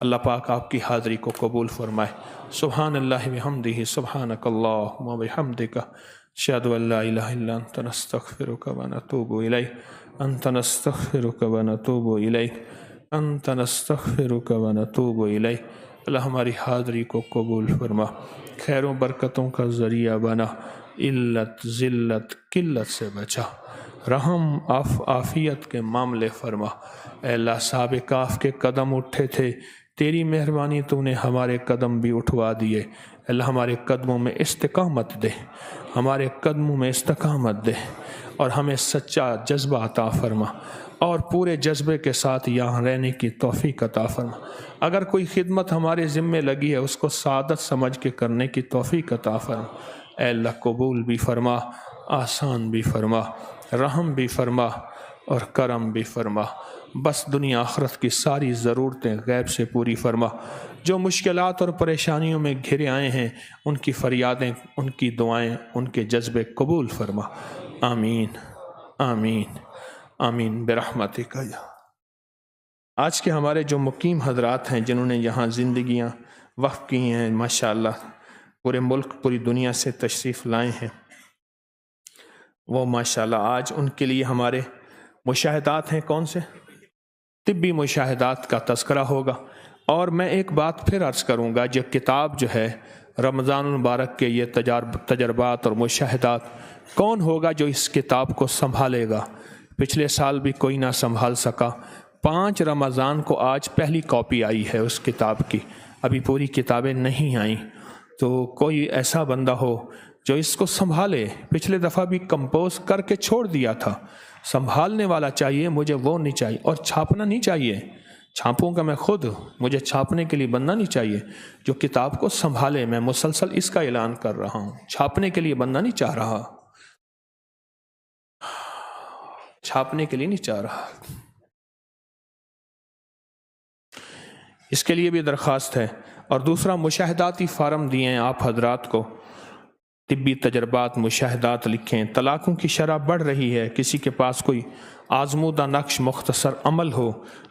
اللہ پاک آپ کی حاضری کو قبول فرمائے۔ سبحان اللہ بحمدہ، سبحانک اللہم وبحمدک، اشہد ان لا الہ الا انت نستغفرک ونتوب الیک، انت نستغفرک ونتوب الیک، انت نستغفرک ونتوب الیک۔ اللہ ہماری حاضری کو قبول فرما، خیر و برکتوں کا ذریعہ بنا، علت ذلت قلت سے بچا، رحم عافیت کے معاملے فرما۔ اے اللہ صحابہ کہف کے قدم اٹھے تھے، تیری مہربانی تو نے ہمارے قدم بھی اٹھوا دیے۔ اللہ ہمارے قدموں میں استقامت دے، ہمارے قدموں میں استقامت دے، اور ہمیں سچا جذبہ عطا فرما، اور پورے جذبے کے ساتھ یہاں رہنے کی توفیق عطا فرما۔ اگر کوئی خدمت ہمارے ذمے لگی ہے اس کو سعادت سمجھ کے کرنے کی توفیق عطا فرما۔ اے اللہ قبول بھی فرما، آسان بھی فرما، رحم بھی فرما، اور کرم بھی فرما۔ بس دنیا آخرت کی ساری ضرورتیں غیب سے پوری فرما۔ جو مشکلات اور پریشانیوں میں گھرے آئے ہیں ان کی فریادیں، ان کی دعائیں، ان کے جذبے قبول فرما۔ آمین آمین آمین برحمتک یا۔ آج کے ہمارے جو مقیم حضرات ہیں جنہوں نے یہاں زندگیاں وقف کی ہیں، ماشاءاللہ پورے ملک پوری دنیا سے تشریف لائے ہیں، وہ ماشاءاللہ آج ان کے لیے ہمارے مشاہدات ہیں، کون سے طبی مشاہدات کا تذکرہ ہوگا۔ اور میں ایک بات پھر عرض کروں گا، جو کتاب جو ہے رمضان المبارک کے یہ تجربات اور مشاہدات، کون ہوگا جو اس کتاب کو سنبھالے گا؟ پچھلے سال بھی کوئی نہ سنبھال سکا۔ 5 رمضان کو آج پہلی کاپی آئی ہے اس کتاب کی، ابھی پوری کتابیں نہیں آئیں، تو کوئی ایسا بندہ ہو جو اس کو سنبھالے۔ پچھلے دفعہ بھی کمپوز کر کے چھوڑ دیا تھا، سنبھالنے والا چاہیے، مجھے وہ نہیں چاہیے، اور چھاپنا نہیں چاہیے، چھاپوں کا میں خود، مجھے چھاپنے کے لیے بندہ نہیں چاہیے جو کتاب کو سنبھالے۔ میں مسلسل اس کا اعلان کر رہا ہوں، چھاپنے کے لیے بندہ نہیں چاہ رہا، چھاپنے کے لیے نہیں چاہ رہا۔ اس کے لیے بھی درخواست ہے۔ اور دوسرا مشاہداتی فارم دیے ہیں آپ حضرات کو، طبی تجربات، مشاہدات لکھیں۔ طلاقوں کی شرح بڑھ رہی ہے، کسی کے پاس کوئی آزمودہ نقش مختصر عمل ہو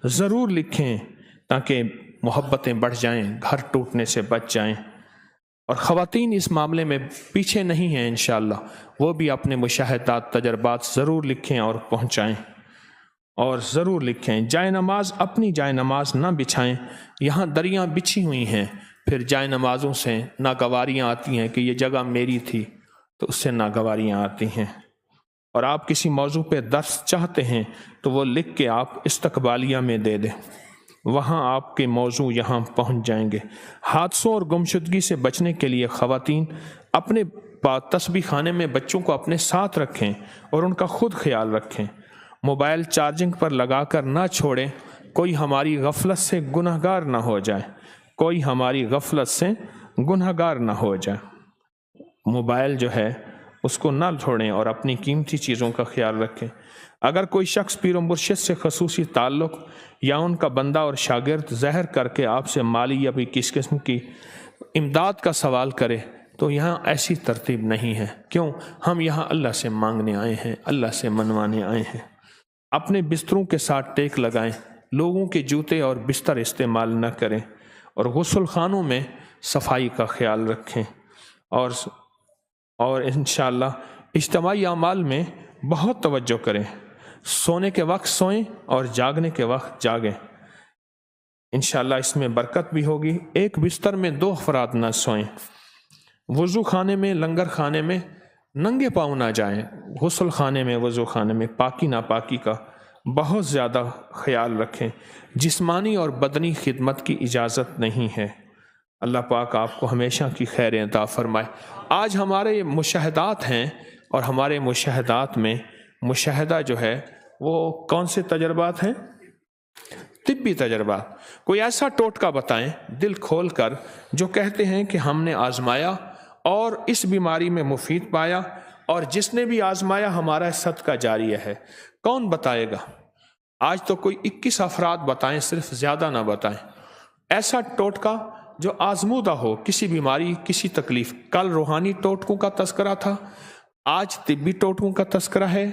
ضرور لکھیں تاکہ محبتیں بڑھ جائیں، گھر ٹوٹنے سے بچ جائیں۔ اور خواتین اس معاملے میں پیچھے نہیں ہیں انشاءاللہ، وہ بھی اپنے مشاہدات، تجربات ضرور لکھیں اور پہنچائیں، اور ضرور لکھیں۔ جائے نماز، اپنی جائے نماز نہ بچھائیں، یہاں دریاں بچھی ہوئی ہیں، پھر جائے نمازوں سے ناگواریاں آتی ہیں کہ یہ جگہ میری تھی، تو اس سے ناگواریاں آتی ہیں۔ اور آپ کسی موضوع پہ درس چاہتے ہیں تو وہ لکھ کے آپ استقبالیہ میں دے دیں، وہاں آپ کے موضوع یہاں پہنچ جائیں گے۔ حادثوں اور گمشدگی سے بچنے کے لیے خواتین اپنے تسبیح خانے میں بچوں کو اپنے ساتھ رکھیں اور ان کا خود خیال رکھیں۔ موبائل چارجنگ پر لگا کر نہ چھوڑیں، کوئی ہماری غفلت سے گنہگار نہ ہو جائے، کوئی ہماری غفلت سے گنہگار نہ ہو جائے۔ موبائل جو ہے اس کو نہ چھوڑیں اور اپنی قیمتی چیزوں کا خیال رکھیں۔ اگر کوئی شخص پیر و مرشد سے خصوصی تعلق یا ان کا بندہ اور شاگرد ظاہر کر کے آپ سے مالی یا بھی کس قسم کی امداد کا سوال کرے تو یہاں ایسی ترتیب نہیں ہے۔ کیوں؟ ہم یہاں اللہ سے مانگنے آئے ہیں، اللہ سے منوانے آئے ہیں۔ اپنے بستروں کے ساتھ ٹیک لگائیں، لوگوں کے جوتے اور بستر استعمال نہ کریں، اور غسل خانوں میں صفائی کا خیال رکھیں، اور انشاءاللہ اجتماعی اعمال میں بہت توجہ کریں۔ سونے کے وقت سوئیں اور جاگنے کے وقت جاگیں، انشاءاللہ اس میں برکت بھی ہوگی۔ ایک بستر میں 2 افراد نہ سوئیں۔ وضو خانے میں، لنگر خانے میں ننگے پاؤں نہ جائیں۔ غسل خانے میں، وضو خانے میں پاکی ناپاکی کا بہت زیادہ خیال رکھیں۔ جسمانی اور بدنی خدمت کی اجازت نہیں ہے۔ اللہ پاک آپ کو ہمیشہ کی خیر عطا فرمائے۔ آج ہمارے مشاہدات ہیں، اور ہمارے مشاہدات میں مشاہدہ جو ہے وہ کون سے تجربات ہیں؟ طبی تجربات۔ کوئی ایسا ٹوٹکا بتائیں دل کھول کر جو کہتے ہیں کہ ہم نے آزمایا اور اس بیماری میں مفید پایا، اور جس نے بھی آزمایا ہمارا صدقہ جاریہ ہے۔ کون بتائے گا؟ آج تو کوئی 21 افراد بتائیں، صرف زیادہ نہ بتائیں۔ ایسا ٹوٹکا جو آزمودہ ہو، کسی بیماری، کسی تکلیف۔ کل روحانی ٹوٹکوں کا تذکرہ تھا، آج طبی ٹوٹکوں کا تذکرہ ہے،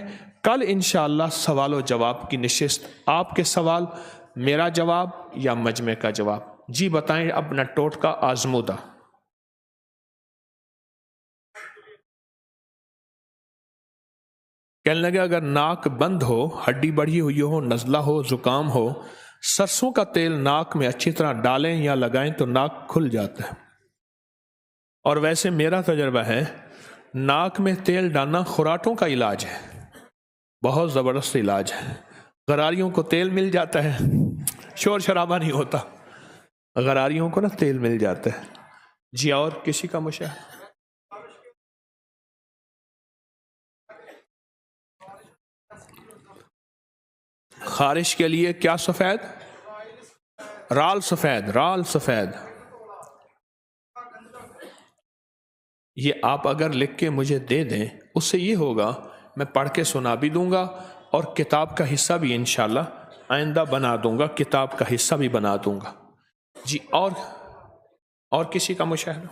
کل انشاءاللہ سوال و جواب کی نشست، آپ کے سوال، میرا جواب یا مجمع کا جواب۔ جی بتائیں اپنا ٹوٹکا آزمودہ۔ کہنے لگے اگر ناک بند ہو، ہڈی بڑھی ہوئی ہو، نزلہ ہو، زکام ہو، سرسوں کا تیل ناک میں اچھی طرح ڈالیں یا لگائیں تو ناک کھل جاتا ہے۔ اور ویسے میرا تجربہ ہے، ناک میں تیل ڈالنا خراٹوں کا علاج ہے، بہت زبردست علاج ہے۔ غراریوں کو تیل مل جاتا ہے، شور شرابہ نہیں ہوتا، غراریوں کو نا تیل مل جاتا ہے۔ جی اور کسی کا مشاہدہ؟ خارش کے لیے کیا سفید؟ رال سفید، رال سفید۔ یہ آپ اگر لکھ کے مجھے دے دیں، اس سے یہ ہوگا میں پڑھ کے سنا بھی دوں گا، اور کتاب کا حصہ بھی انشاءاللہ آئندہ بنا دوں گا، کتاب کا حصہ بھی بنا دوں گا۔ جی اور کسی کا مشاہدہ؟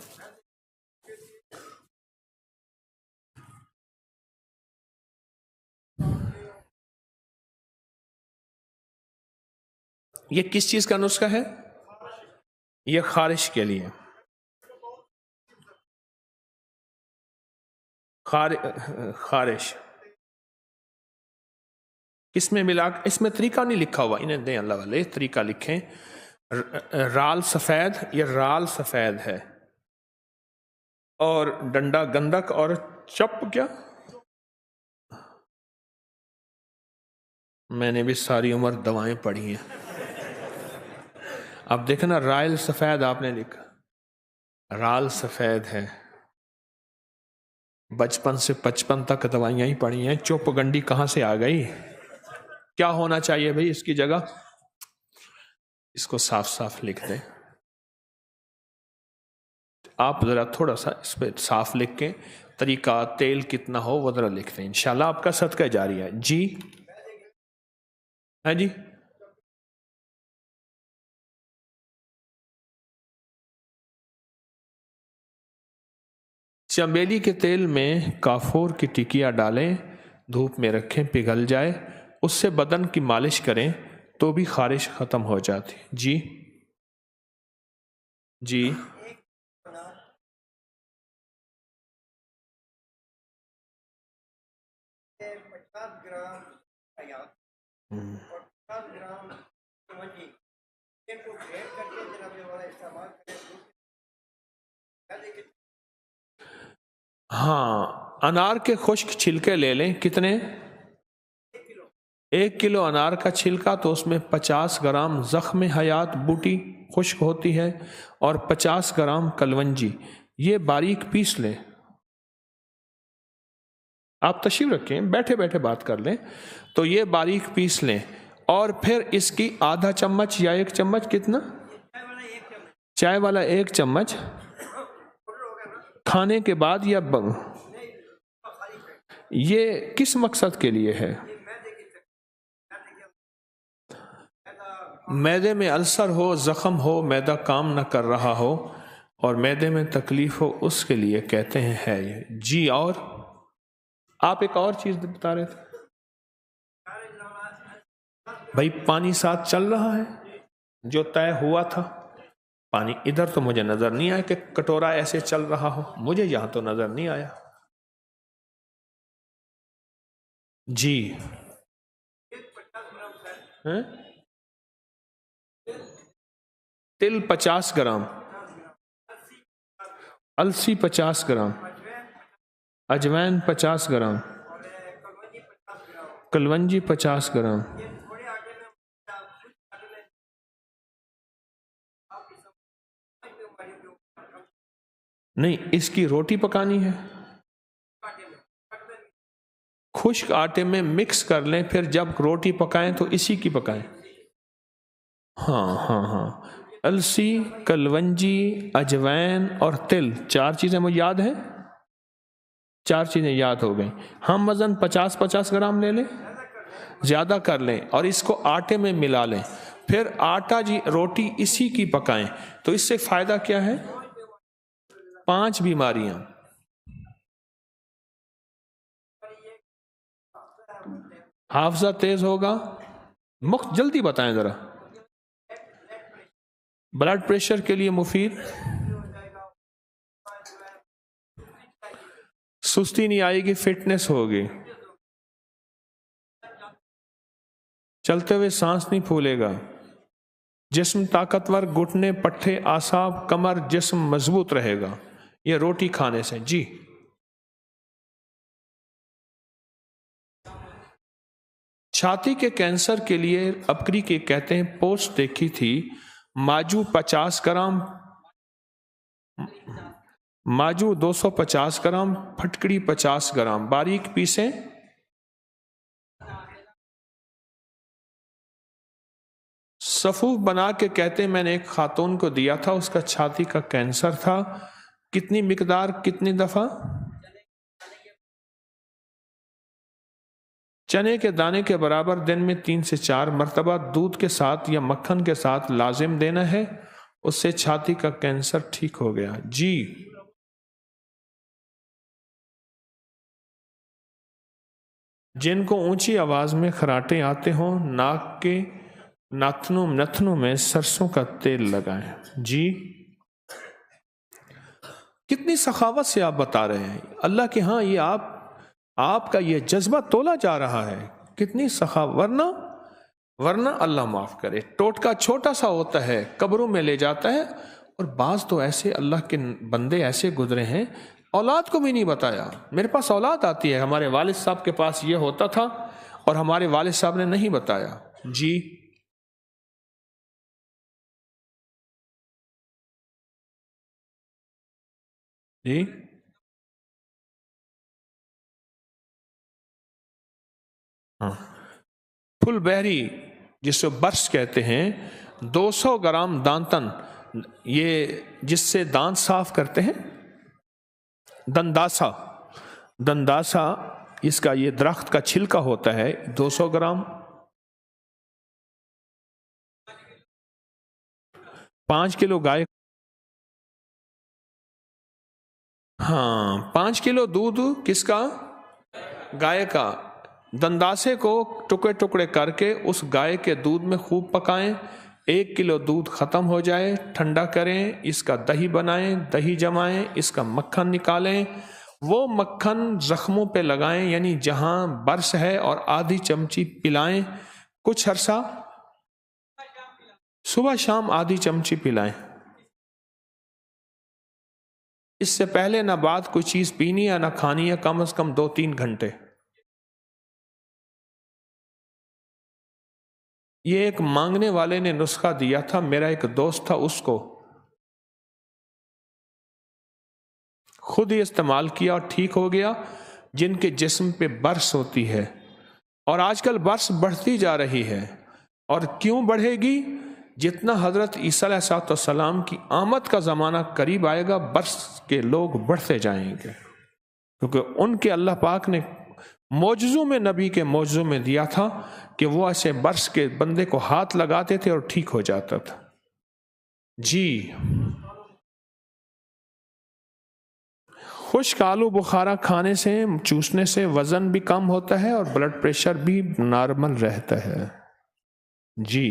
یہ کس چیز کا نسخہ ہے؟ یہ خارش کے لیے، خارش کس میں ملا؟ اس میں طریقہ نہیں لکھا ہوا، انہیں دیں اللہ والے طریقہ لکھیں۔ رال سفید، یہ رال سفید ہے، اور ڈنڈا گندک، اور چپ کیا؟ میں نے بھی ساری عمر دوائیں پڑھی ہیں۔ اب دیکھنا رائل سفید آپ نے لکھا، رال سفید ہے۔ بچپن سے 55 تک دوائیاں ہی پڑھی ہیں، چپ گنڈی کہاں سے آ گئی؟ کیا ہونا چاہیے بھائی اس کی جگہ؟ اس کو صاف صاف لکھ دیں آپ، ذرا تھوڑا سا اس پہ صاف لکھ کے طریقہ، تیل کتنا ہو وہ ذرا لکھ دیں، انشاءاللہ آپ کا صدقہ جاری ہے۔ جی ہاں جی، چمیلی کے تیل میں کافور کی ٹکیا ڈالیں، دھوپ میں رکھیں، پگھل جائے، اس سے بدن کی مالش کریں تو بھی خارش ختم ہو جاتی۔ جی جی ہاں، انار کے خشک چھلکے لے لیں، کتنے؟ 1 کلو انار کا چھلکا، تو اس میں 50 گرام زخم حیات بوٹی خشک ہوتی ہے، اور 50 گرام کلونجی، یہ باریک پیس لیں۔ آپ تشریف رکھیں، بیٹھے بیٹھے بات کر لیں، تو یہ باریک پیس لیں، اور پھر اس کی آدھا چمچ یا 1 چمچ، کتنا؟ چائے والا 1 چمچ کھانے کے بعد یا یہ کس مقصد کے لیے ہے؟ معدے میں السر ہو، زخم ہو، معدہ کام نہ کر رہا ہو اور معدے میں تکلیف ہو، اس کے لیے کہتے ہیں ہے یہ جی۔ اور آپ ایک اور چیز بتا رہے تھے بھائی، پانی ساتھ چل رہا ہے جو طے ہوا تھا، پانی ادھر تو مجھے نظر نہیں آیا کہ کٹورا ایسے چل رہا ہو، مجھے یہاں تو نظر نہیں آیا جی۔ تل 50 گرام، السی 50 گرام، اجوین 50 گرام، کلونجی 50 گرام۔ نہیں، اس کی روٹی پکانی ہے، خشک آٹے میں مکس کر لیں، پھر جب روٹی پکائیں تو اسی کی پکائیں۔ ہاں، السی، کلونجی، اجوین اور تل، 4 چیزیں مجھے یاد ہیں، 4 چیزیں یاد ہو گئیں۔ ہم وزن 50 گرام لے لیں، زیادہ کر لیں اور اس کو آٹے میں ملا لیں، پھر آٹا روٹی اسی کی پکائیں، تو اس سے فائدہ کیا ہے؟ 5 بیماریاں۔ حافظہ تیز ہوگا، جلدی بتائیں ذرا۔ بلڈ پریشر کے لیے مفید، سستی نہیں آئے گی، فٹنس ہوگی، چلتے ہوئے سانس نہیں پھولے گا، جسم طاقتور، گھٹنے، پٹھے، اعصاب، کمر، جسم مضبوط رہے گا یہ روٹی کھانے سے جی۔ چھاتی کے کینسر کے لیے اپکری کے کہتے ہیں، پوسٹ دیکھی تھی، ماجو 50 گرام، ماجو 250 گرام، پھٹکڑی 50 گرام، باریک پیسیں، صفوف بنا کے کہتے ہیں میں نے ایک خاتون کو دیا تھا، اس کا چھاتی کا کینسر تھا، کتنی مقدار، کتنی دفعہ؟ چنے کے دانے کے برابر دن میں 3 سے 4 مرتبہ دودھ کے ساتھ یا مکھن کے ساتھ لازم دینا ہے، اس سے چھاتی کا کینسر ٹھیک ہو گیا جی۔ جن کو اونچی آواز میں خراٹے آتے ہوں، ناک کے نتنوں میں سرسوں کا تیل لگائیں جی۔ کتنی سخاوت سے آپ بتا رہے ہیں، اللہ کے ہاں یہ آپ کا یہ جذبہ تولا جا رہا ہے، کتنی سخاوت، ورنہ اللہ معاف کرے ٹوٹکا چھوٹا سا ہوتا ہے، قبروں میں لے جاتا ہے، اور بعض تو ایسے اللہ کے بندے ایسے گزرے ہیں، اولاد کو بھی نہیں بتایا۔ میرے پاس اولاد آتی ہے، ہمارے والد صاحب کے پاس یہ ہوتا تھا اور ہمارے والد صاحب نے نہیں بتایا جی۔ جی ہاں، پھل بہری جس کو برس کہتے ہیں، 200 گرام دانتن، یہ جس سے دانت صاف کرتے ہیں، دنداسا اس کا یہ درخت کا چھلکا ہوتا ہے، 200 گرام۔ 5 کلو گائے، ہاں 5 کلو دودھ کس کا؟ گائے کا۔ دنداسے کو ٹکڑے ٹکڑے کر کے اس گائے کے دودھ میں خوب پکائیں، 1 کلو دودھ ختم ہو جائے، ٹھنڈا کریں، اس کا دہی بنائیں، دہی جمائیں، اس کا مکھن نکالیں، وہ مکھن زخموں پہ لگائیں، یعنی جہاں برس ہے، اور آدھی چمچی پلائیں، کچھ عرصہ صبح شام آدھی چمچی پلائیں۔ اس سے پہلے نہ بعد کوئی چیز پینی یا نہ کھانی ہے، کم از کم 2-3 گھنٹے۔ یہ ایک مانگنے والے نے نسخہ دیا تھا، میرا ایک دوست تھا، اس کو خود ہی استعمال کیا اور ٹھیک ہو گیا، جن کے جسم پہ برس ہوتی ہے، اور آج کل برس بڑھتی جا رہی ہے، اور کیوں بڑھے گی؟ جتنا حضرت عیسیٰ علیہ السلام کی آمد کا زمانہ قریب آئے گا، برس کے لوگ بڑھتے جائیں گے، کیونکہ ان کے اللہ پاک نے معجزوں میں نبی کے معجزوں میں دیا تھا کہ وہ ایسے برس کے بندے کو ہاتھ لگاتے تھے اور ٹھیک ہو جاتا تھا. جی خشک آلو بخارا کھانے سے چوسنے سے وزن بھی کم ہوتا ہے اور بلڈ پریشر بھی نارمل رہتا ہے. جی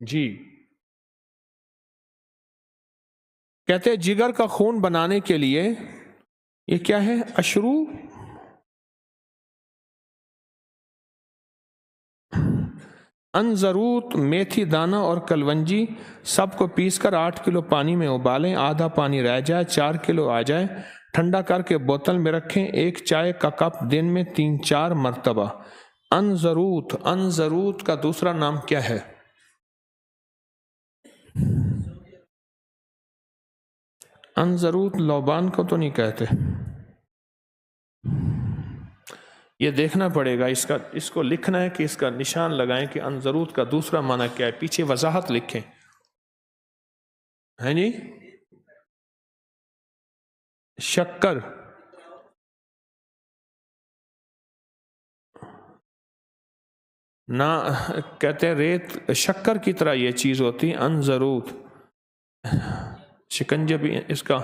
جی کہتے ہیں جگر کا خون بنانے کے لیے یہ کیا ہے؟ اشرو انزروت، میتھی دانہ اور کلونجی سب کو پیس کر 8 کلو پانی میں ابالیں، آدھا پانی رہ جائے، 4 کلو آ جائے، ٹھنڈا کر کے بوتل میں رکھیں. 1 چائے کا کپ دن میں 3-4 مرتبہ. انزروت، انزروت کا دوسرا نام کیا ہے؟ انزروت لوبان کو تو نہیں کہتے، یہ دیکھنا پڑے گا، اس کو لکھنا ہے کہ اس کا نشان لگائیں کہ انزروت کا دوسرا معنی کیا ہے، پیچھے وضاحت لکھیں. ہے جی شکر، نہ کہتے ہیں ریت شکر کی طرح یہ چیز ہوتی. انزروت شکنجبی، اس کا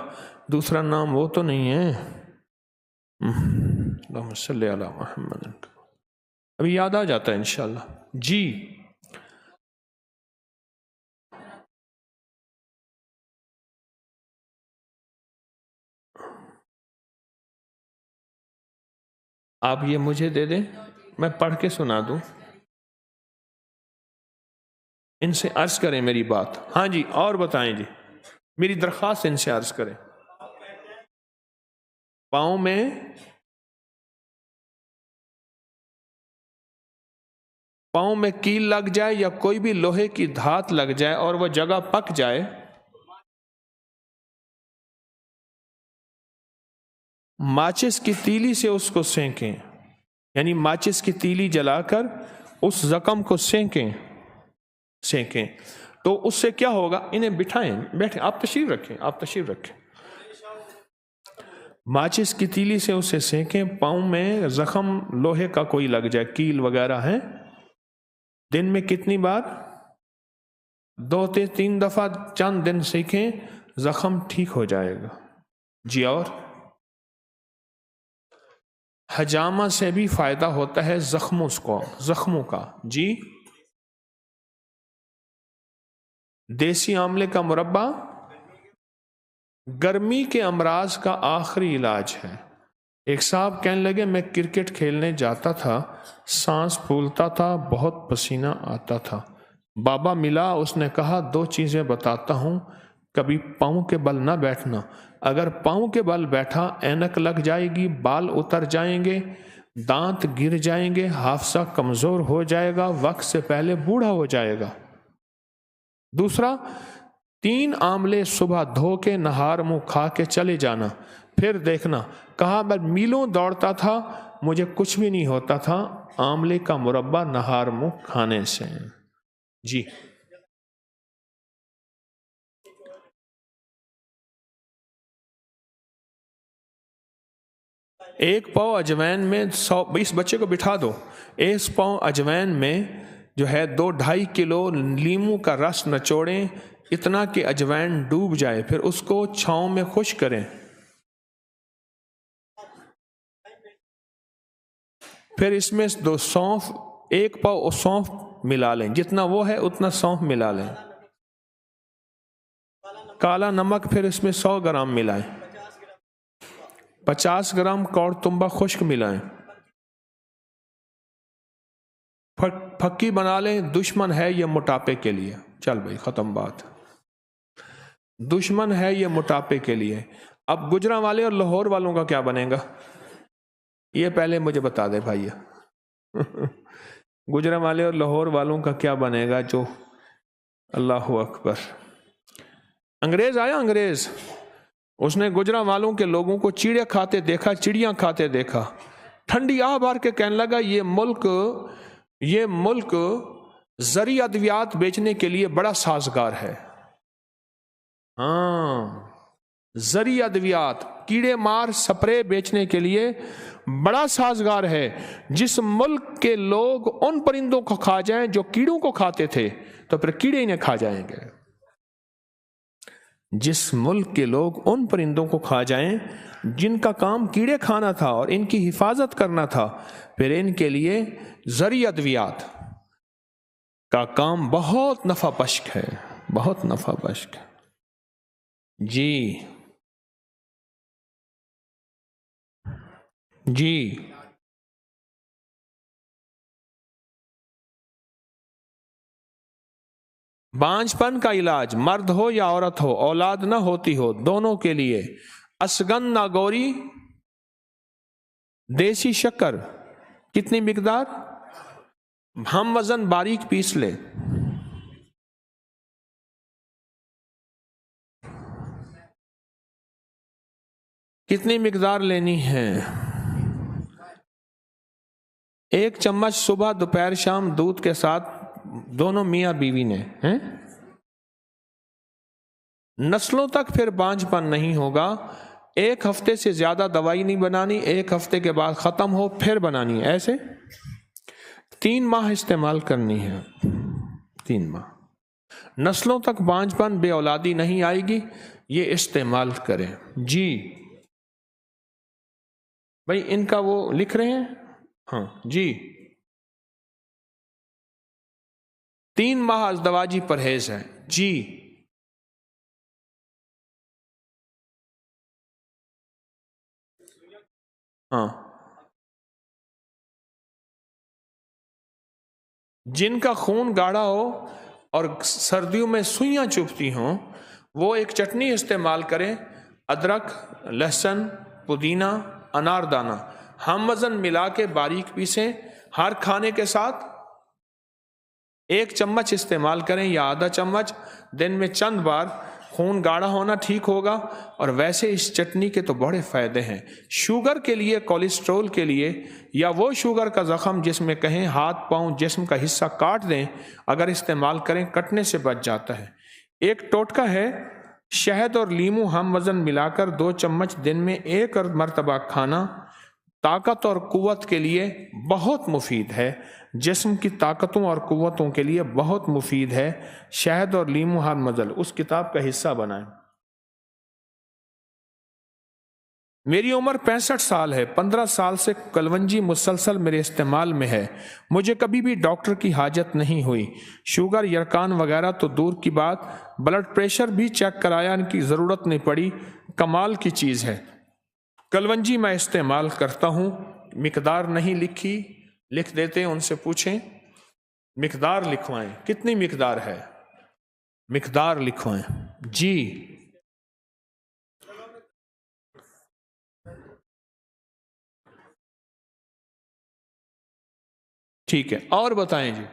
دوسرا نام وہ تو نہیں ہے. اللہم صلی علی محمد، ابھی یاد آ جاتا ہے انشاءاللہ. جی آپ یہ مجھے دے دیں، میں پڑھ کے سنا دوں. ان سے عرض کریں میری بات. ہاں جی اور بتائیں جی، میری درخواست ان سے عرض کریں. پاؤں میں کیل لگ جائے یا کوئی بھی لوہے کی دھات لگ جائے اور وہ جگہ پک جائے، ماچس کی تیلی سے اس کو سینکیں، یعنی ماچس کی تیلی جلا کر اس زخم کو سینکیں تو اس سے کیا ہوگا؟ انہیں بٹھائیں، بیٹھیں، آپ تشریف رکھیں. ماچس کی تیلی سے اسے سینکیں، پاؤں میں زخم لوہے کا کوئی لگ جائے، کیل وغیرہ ہے، دن میں کتنی بار؟ 2-3 دفعہ چند دن سیکھیں، زخم ٹھیک ہو جائے گا. جی اور حجامہ سے بھی فائدہ ہوتا ہے زخموں کا. جی دیسی آملے کا مربع گرمی کے امراض کا آخری علاج ہے. ایک صاحب کہنے لگے میں کرکٹ کھیلنے جاتا تھا، سانس پھولتا تھا، بہت پسینہ آتا تھا. بابا ملا، اس نے کہا 2 چیزیں بتاتا ہوں، کبھی پاؤں کے بل نہ بیٹھنا، اگر پاؤں کے بل بیٹھا اینک لگ جائے گی، بال اتر جائیں گے، دانت گر جائیں گے، حافظہ کمزور ہو جائے گا، وقت سے پہلے بوڑھا ہو جائے گا. دوسرا 3 آملے صبح دھو کے نہار منہ کھا کے چلے جانا، پھر دیکھنا. کہا میں میلوں دوڑتا تھا، مجھے کچھ بھی نہیں ہوتا تھا آملے کا مربع نہار منہ کھانے سے. جی ایک پاؤ اجوین میں 120 بچے کو بٹھا دو، 1 پاؤ اجوین میں جو ہے 2-2.5 کلو لیموں کا رس نچوڑیں، اتنا کہ اجوین ڈوب جائے، پھر اس کو چھاؤں میں خشک کریں، پھر اس میں 2 سونف، 1 پاؤ سونف ملا لیں، جتنا وہ ہے اتنا سونف ملا لیں، کالا نمک پھر اس میں 100 گرام ملائیں، 50 گرام کوڑ تمبا خشک ملائیں، پھکی بنا لیں. دشمن ہے یہ موٹاپے کے لیے. چل بھائی ختم بات، دشمن ہے یہ موٹاپے کے لیے. اب گجرا والے اور لاہور والوں کا کیا بنے گا؟ یہ پہلے مجھے بتا دے بھائی. گجرا والے اور لاہور والوں کا کیا بنے گا؟ جو اللہ اکبر، انگریز آیا، انگریز، اس نے گجرا والوں کے لوگوں کو چڑیا کھاتے دیکھا، چڑیاں کھاتے دیکھا، ٹھنڈی آہ بھر کے کہنے لگا یہ ملک زرعی ادویات بیچنے کے لیے بڑا سازگار ہے. ہاں زرعی ادویات، کیڑے مار سپرے بیچنے کے لیے بڑا سازگار ہے۔ جس ملک کے لوگ ان پرندوں کو کھا جائیں جو کیڑوں کو کھاتے تھے تو پھر کیڑے انہیں کھا جائیں گے۔ جس ملک کے لوگ ان پرندوں کو کھا جائیں جن کا کام کیڑے کھانا تھا اور ان کی حفاظت کرنا تھا، پھر ان کے لیے زرعی ادویات کا کام بہت نفع بخش ہے، بہت نفع بخش ہے۔ جی جی بانجھ پن کا علاج، مرد ہو یا عورت ہو، اولاد نہ ہوتی ہو، دونوں کے لیے اشگن ناگوری دیسی شکر کتنی مقدار؟ ہم وزن باریک پیس لے۔ کتنی مقدار لینی ہے؟ 1 چمچ صبح دوپہر شام دودھ کے ساتھ، دونوں میاں بیوی نے۔ نسلوں تک پھر بانجھ پن نہیں ہوگا۔ 1 ہفتے سے زیادہ دوائی نہیں بنانی، 1 ہفتے کے بعد ختم ہو پھر بنانی ہے، ایسے 3 ماہ استعمال کرنی ہے، 3 ماہ۔ نسلوں تک بانجھ پن، بے اولادی نہیں آئے گی، یہ استعمال کریں۔ جی بھائی ان کا وہ لکھ رہے ہیں؟ ہاں جی 3 ماہ ازدواجی پرہیز ہے۔ جی ہاں جن کا خون گاڑھا ہو اور سردیوں میں سوئیاں چبھتی ہوں، وہ ایک چٹنی استعمال کریں، ادرک، لہسن، پودینہ، انار دانہ، ہم وزن ملا کے باریک پیسیں، ہر کھانے کے ساتھ 1 چمچ استعمال کریں یا آدھا چمچ، دن میں چند بار۔ خون گاڑھا ہونا ٹھیک ہوگا، اور ویسے اس چٹنی کے تو بڑے فائدے ہیں۔ شوگر کے لیے، کولیسٹرول کے لیے، یا وہ شوگر کا زخم جس میں کہیں ہاتھ پاؤں جسم کا حصہ کاٹ دیں، اگر استعمال کریں کٹنے سے بچ جاتا ہے۔ ایک ٹوٹکا ہے، شہد اور لیمو ہم وزن ملا کر 2 چمچ دن میں 1 مرتبہ کھانا طاقت اور قوت کے لیے بہت مفید ہے، جسم کی طاقتوں اور قوتوں کے لیے بہت مفید ہے۔ شہد اور لیمو ہر مزل اس کتاب کا حصہ بنائیں۔ میری عمر 65 سال ہے، 15 سال سے کلونجی مسلسل میرے استعمال میں ہے، مجھے کبھی بھی ڈاکٹر کی حاجت نہیں ہوئی، شوگر، یرقان وغیرہ تو دور کی بات، بلڈ پریشر بھی چیک کرایا، ان کی ضرورت نہیں پڑی، کمال کی چیز ہے۔ کلونجی میں استعمال کرتا ہوں، مقدار نہیں لکھی، لکھ دیتے، ان سے پوچھیں، مقدار لکھوائیں، کتنی مقدار ہے، مقدار لکھوائیں۔ جی ٹھیک ہے، اور بتائیں جی۔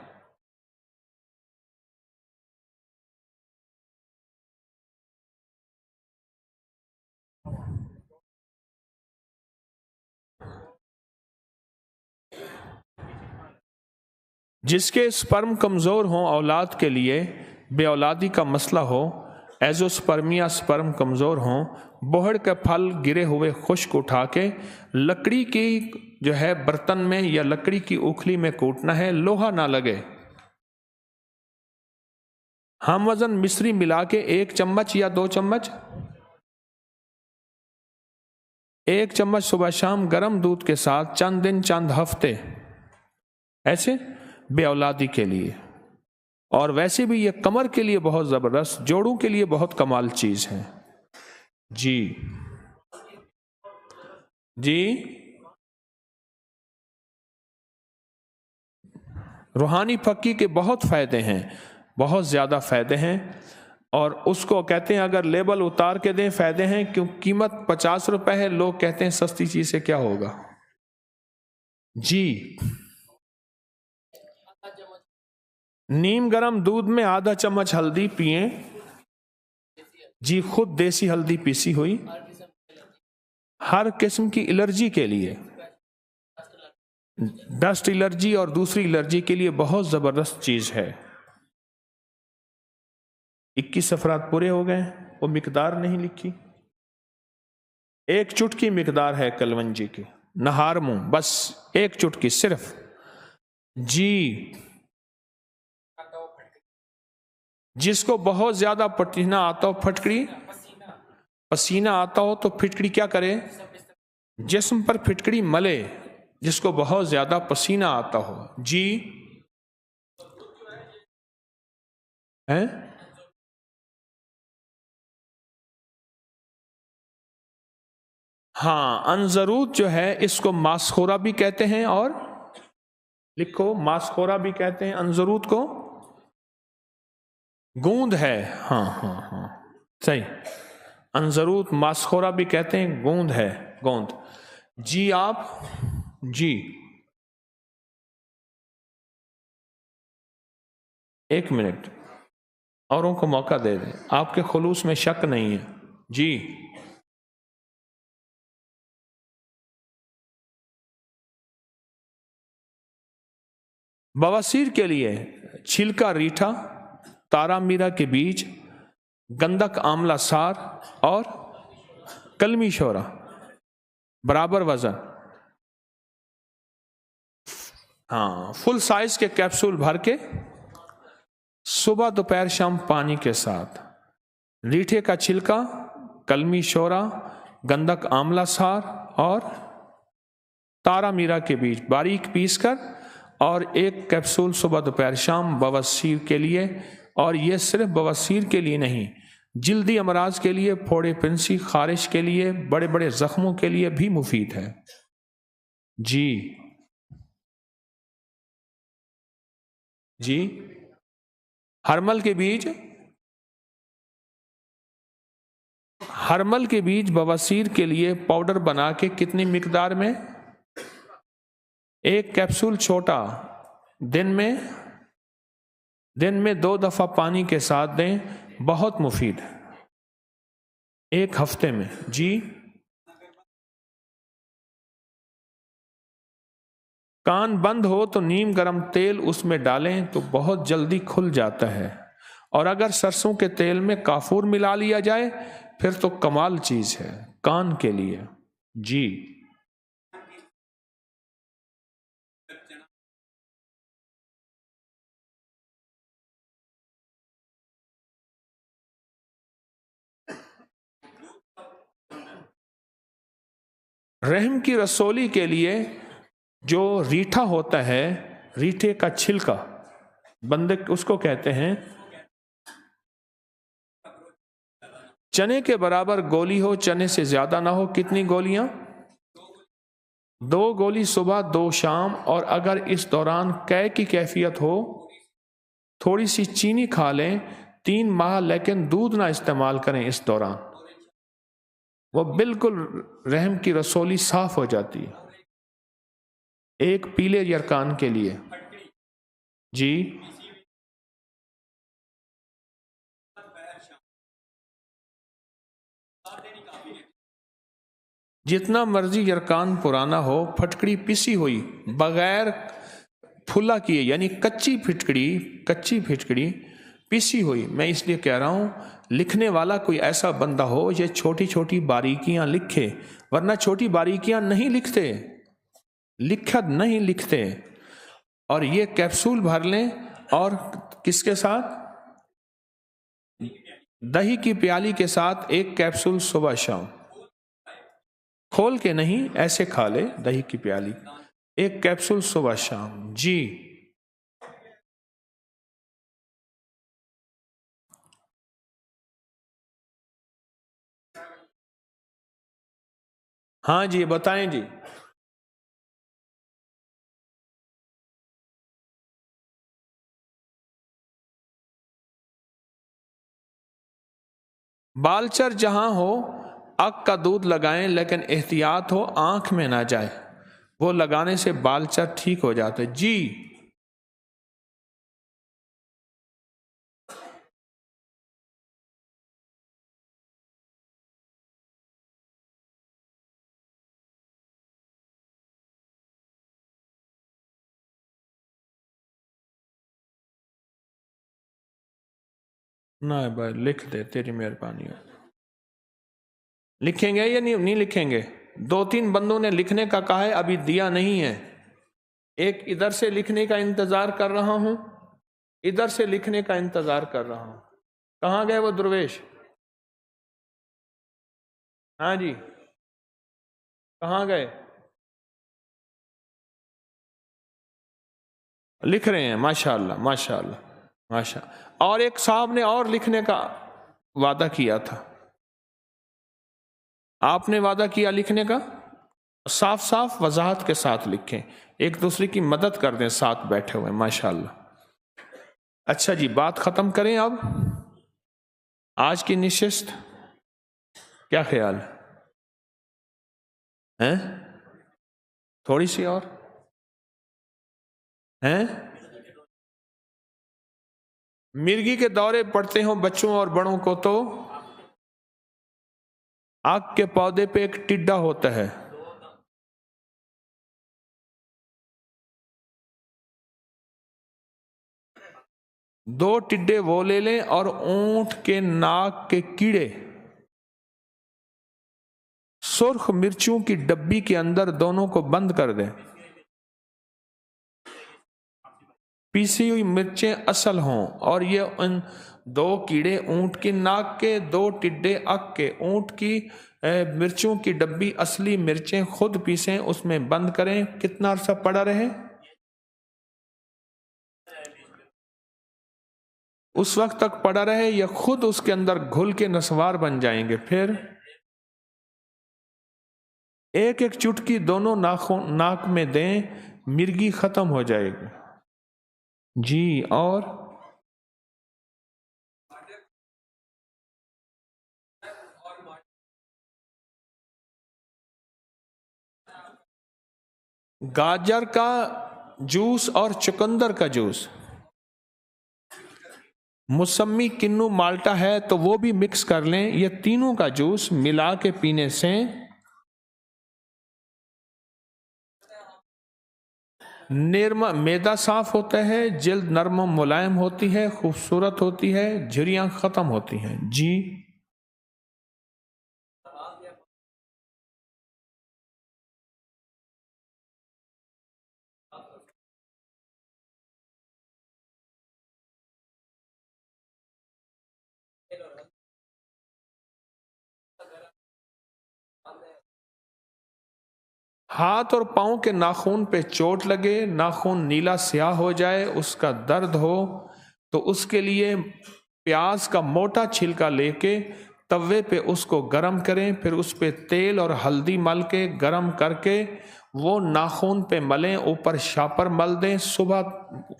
جس کے سپرم کمزور ہوں، اولاد کے لیے بے اولادی کا مسئلہ ہو، ایزوسپرمیا سپرم کمزور ہوں، بوہڑ کے پھل گرے ہوئے خشک اٹھا کے لکڑی کی جو ہے برتن میں یا لکڑی کی اوکھلی میں کوٹنا ہے، لوہا نہ لگے۔ ہم وزن مصری ملا کے 1 چمچ یا 2 چمچ، 1 چمچ صبح شام گرم دودھ کے ساتھ چند دن چند ہفتے، ایسے بے اولادی کے لیے۔ اور ویسے بھی یہ کمر کے لیے بہت زبردست، جوڑوں کے لیے بہت کمال چیز ہے۔ جی جی روحانی پھکی کے بہت فائدے ہیں، بہت زیادہ فائدے ہیں، اور اس کو کہتے ہیں اگر لیبل اتار کے دیں فائدے ہیں، کیوں قیمت 50 روپے ہے، لوگ کہتے ہیں سستی چیز سے کیا ہوگا۔ جی نیم گرم دودھ میں آدھا چمچ ہلدی پئیں، جی خود دیسی ہلدی پیسی ہوئی، ہر قسم کی الرجی کے لیے، ڈسٹ الرجی اور دوسری الرجی کے لیے بہت زبردست چیز ہے۔ 21 افراد پورے ہو گئے، وہ مقدار نہیں لکھی۔ ایک چٹکی مقدار ہے کلونجی کی، نہار منہ، بس ایک چٹکی صرف. جی جس کو بہت زیادہ پسینہ آتا ہو، پسینہ آتا ہو تو پھٹکڑی کیا کرے؟ جسم پر پھٹکڑی ملے، جس کو بہت زیادہ پسینہ آتا ہو. جی ہیں؟ ہاں، انضرود جو ہے اس کو ماسخورا بھی کہتے ہیں، اور لکھو ماسخورا بھی کہتے ہیں انضرود کو. گوند ہے، ہاں ہاں ہاں صحیح. انضرود ماسخورا بھی کہتے ہیں، گوند ہے، گوند. جی آپ جی ایک منٹ اوروں کو موقع دے دیں، آپ کے خلوص میں شک نہیں ہے. جی بواسیر کے لیے چھلکا ریٹھا، تارا میرا کے بیج، گندک آملہ سار اور کلمی شورا برابر وزن. ہاں، فل سائز کے کیپسول بھر کے صبح دوپہر شام پانی کے ساتھ. ریٹھے کا چھلکا، کلمی شورا، گندک آملہ سار اور تارا میرا کے بیج باریک پیس کر، اور ایک کیپسول صبح دوپہر شام بواسیر کے لیے. اور یہ صرف بواسیر کے لیے نہیں، جلدی امراض کے لیے، پھوڑے پھنسی، خارش کے لیے، بڑے بڑے زخموں کے لیے بھی مفید ہے. جی جی ہرمل کے بیج، ہرمل کے بیج بواسیر کے لیے پاؤڈر بنا کے کتنی مقدار میں؟ ایک کیپسول چھوٹا، دن میں 2 دفعہ پانی کے ساتھ دیں، بہت مفید ہے. ایک ہفتے میں. جی کان بند ہو تو نیم گرم تیل اس میں ڈالیں تو بہت جلدی کھل جاتا ہے، اور اگر سرسوں کے تیل میں کافور ملا لیا جائے پھر تو کمال چیز ہے کان کے لیے. جی رحم کی رسولی کے لیے جو ریٹھا ہوتا ہے، ریٹھے کا چھلکا، بندے اس کو کہتے ہیں چنے کے برابر گولی ہو، چنے سے زیادہ نہ ہو. کتنی گولیاں؟ 2 گولی صبح 2 شام. اور اگر اس دوران قے کی کیفیت ہو تھوڑی سی چینی کھا لیں 3 ماہ، لیکن دودھ نہ استعمال کریں اس دوران. وہ بالکل رحم کی رسولی صاف ہو جاتی ہے. ایک پیلے یرکان کے لیے. جی جتنا مرضی یرکان پرانا ہو، پھٹکڑی پسی ہوئی بغیر پھلا کیے، یعنی کچی پھٹکڑی پسی ہوئی. میں اس لیے کہہ رہا ہوں لکھنے والا کوئی ایسا بندہ ہو یہ چھوٹی چھوٹی باریکیاں لکھے، ورنہ چھوٹی باریکیاں نہیں لکھتے، لکھت نہیں لکھتے. اور یہ کیپسول بھر لیں، اور کس کے ساتھ؟ دہی کی پیالی کے ساتھ ایک کیپسول صبح شام. کھول کے نہیں، ایسے کھا لے دہی کی پیالی، ایک کیپسول صبح شام. جی ہاں جی بتائیں جی. بالچر جہاں ہو اک کا دودھ لگائیں، لیکن احتیاط ہو آنکھ میں نہ جائے، وہ لگانے سے بالچر ٹھیک ہو جاتے. جی نہ بھائی لکھ دے، تیری مہربانی ہو. لکھیں گے یا نہیں لکھیں گے؟ 2-3 بندوں نے لکھنے کا کہا ہے، ابھی دیا نہیں ہے. ایک ادھر سے لکھنے کا انتظار کر رہا ہوں، ادھر سے لکھنے کا انتظار کر رہا ہوں. کہاں گئے وہ درویش؟ ہاں جی، کہاں گئے؟ لکھ رہے ہیں، ماشاءاللہ ماشاءاللہ ماشاء. اور ایک صاحب نے اور لکھنے کا وعدہ کیا تھا. آپ نے وعدہ کیا لکھنے کا؟ صاف صاف وضاحت کے ساتھ لکھیں، ایک دوسرے کی مدد کر دیں ساتھ بیٹھے ہوئے. ماشاءاللہ. اچھا جی، بات ختم کریں اب. آج کی نشست کیا خیال ہے؟ تھوڑی سی اور ہیں؟ مرگی کے دورے پڑتے ہوں بچوں اور بڑوں کو تو آگ کے پودے پہ ایک ٹڈا ہوتا ہے. دو ٹڈے وہ لے لیں اور اونٹ کے ناک کے کیڑے سرخ مرچوں کی ڈبی کے اندر دونوں کو بند کر دیں. پیسی ہوئی مرچیں اصل ہوں، اور یہ ان 2 کیڑے اونٹ کی ناک کے، 2 ٹڈے اک کے. اونٹ کی مرچوں کی ڈبی اصلی مرچیں خود پیسیں، اس میں بند کریں. کتنا عرصہ پڑا رہے؟ اس وقت تک پڑا رہے یا خود اس کے اندر گھل کے نسوار بن جائیں گے. پھر ایک ایک چٹکی دونوں ناک میں دیں، مرگی ختم ہو جائے گی. جی. اور گاجر کا جوس اور چقندر کا جوس، موسمی کنو مالٹا ہے تو وہ بھی مکس کر لیں. یہ تینوں کا جوس ملا کے پینے سے معدہ صاف ہوتا ہے، جلد نرم و ملائم ہوتی ہے، خوبصورت ہوتی ہے، جھریاں ختم ہوتی ہیں. جی. ہاتھ اور پاؤں کے ناخن پہ چوٹ لگے، ناخن نیلا سیاہ ہو جائے، اس کا درد ہو تو اس کے لیے پیاز کا موٹا چھلکا لے کے توے پہ اس کو گرم کریں، پھر اس پہ تیل اور ہلدی مل کے گرم کر کے وہ ناخن پہ ملیں، اوپر شاپر مل دیں، صبح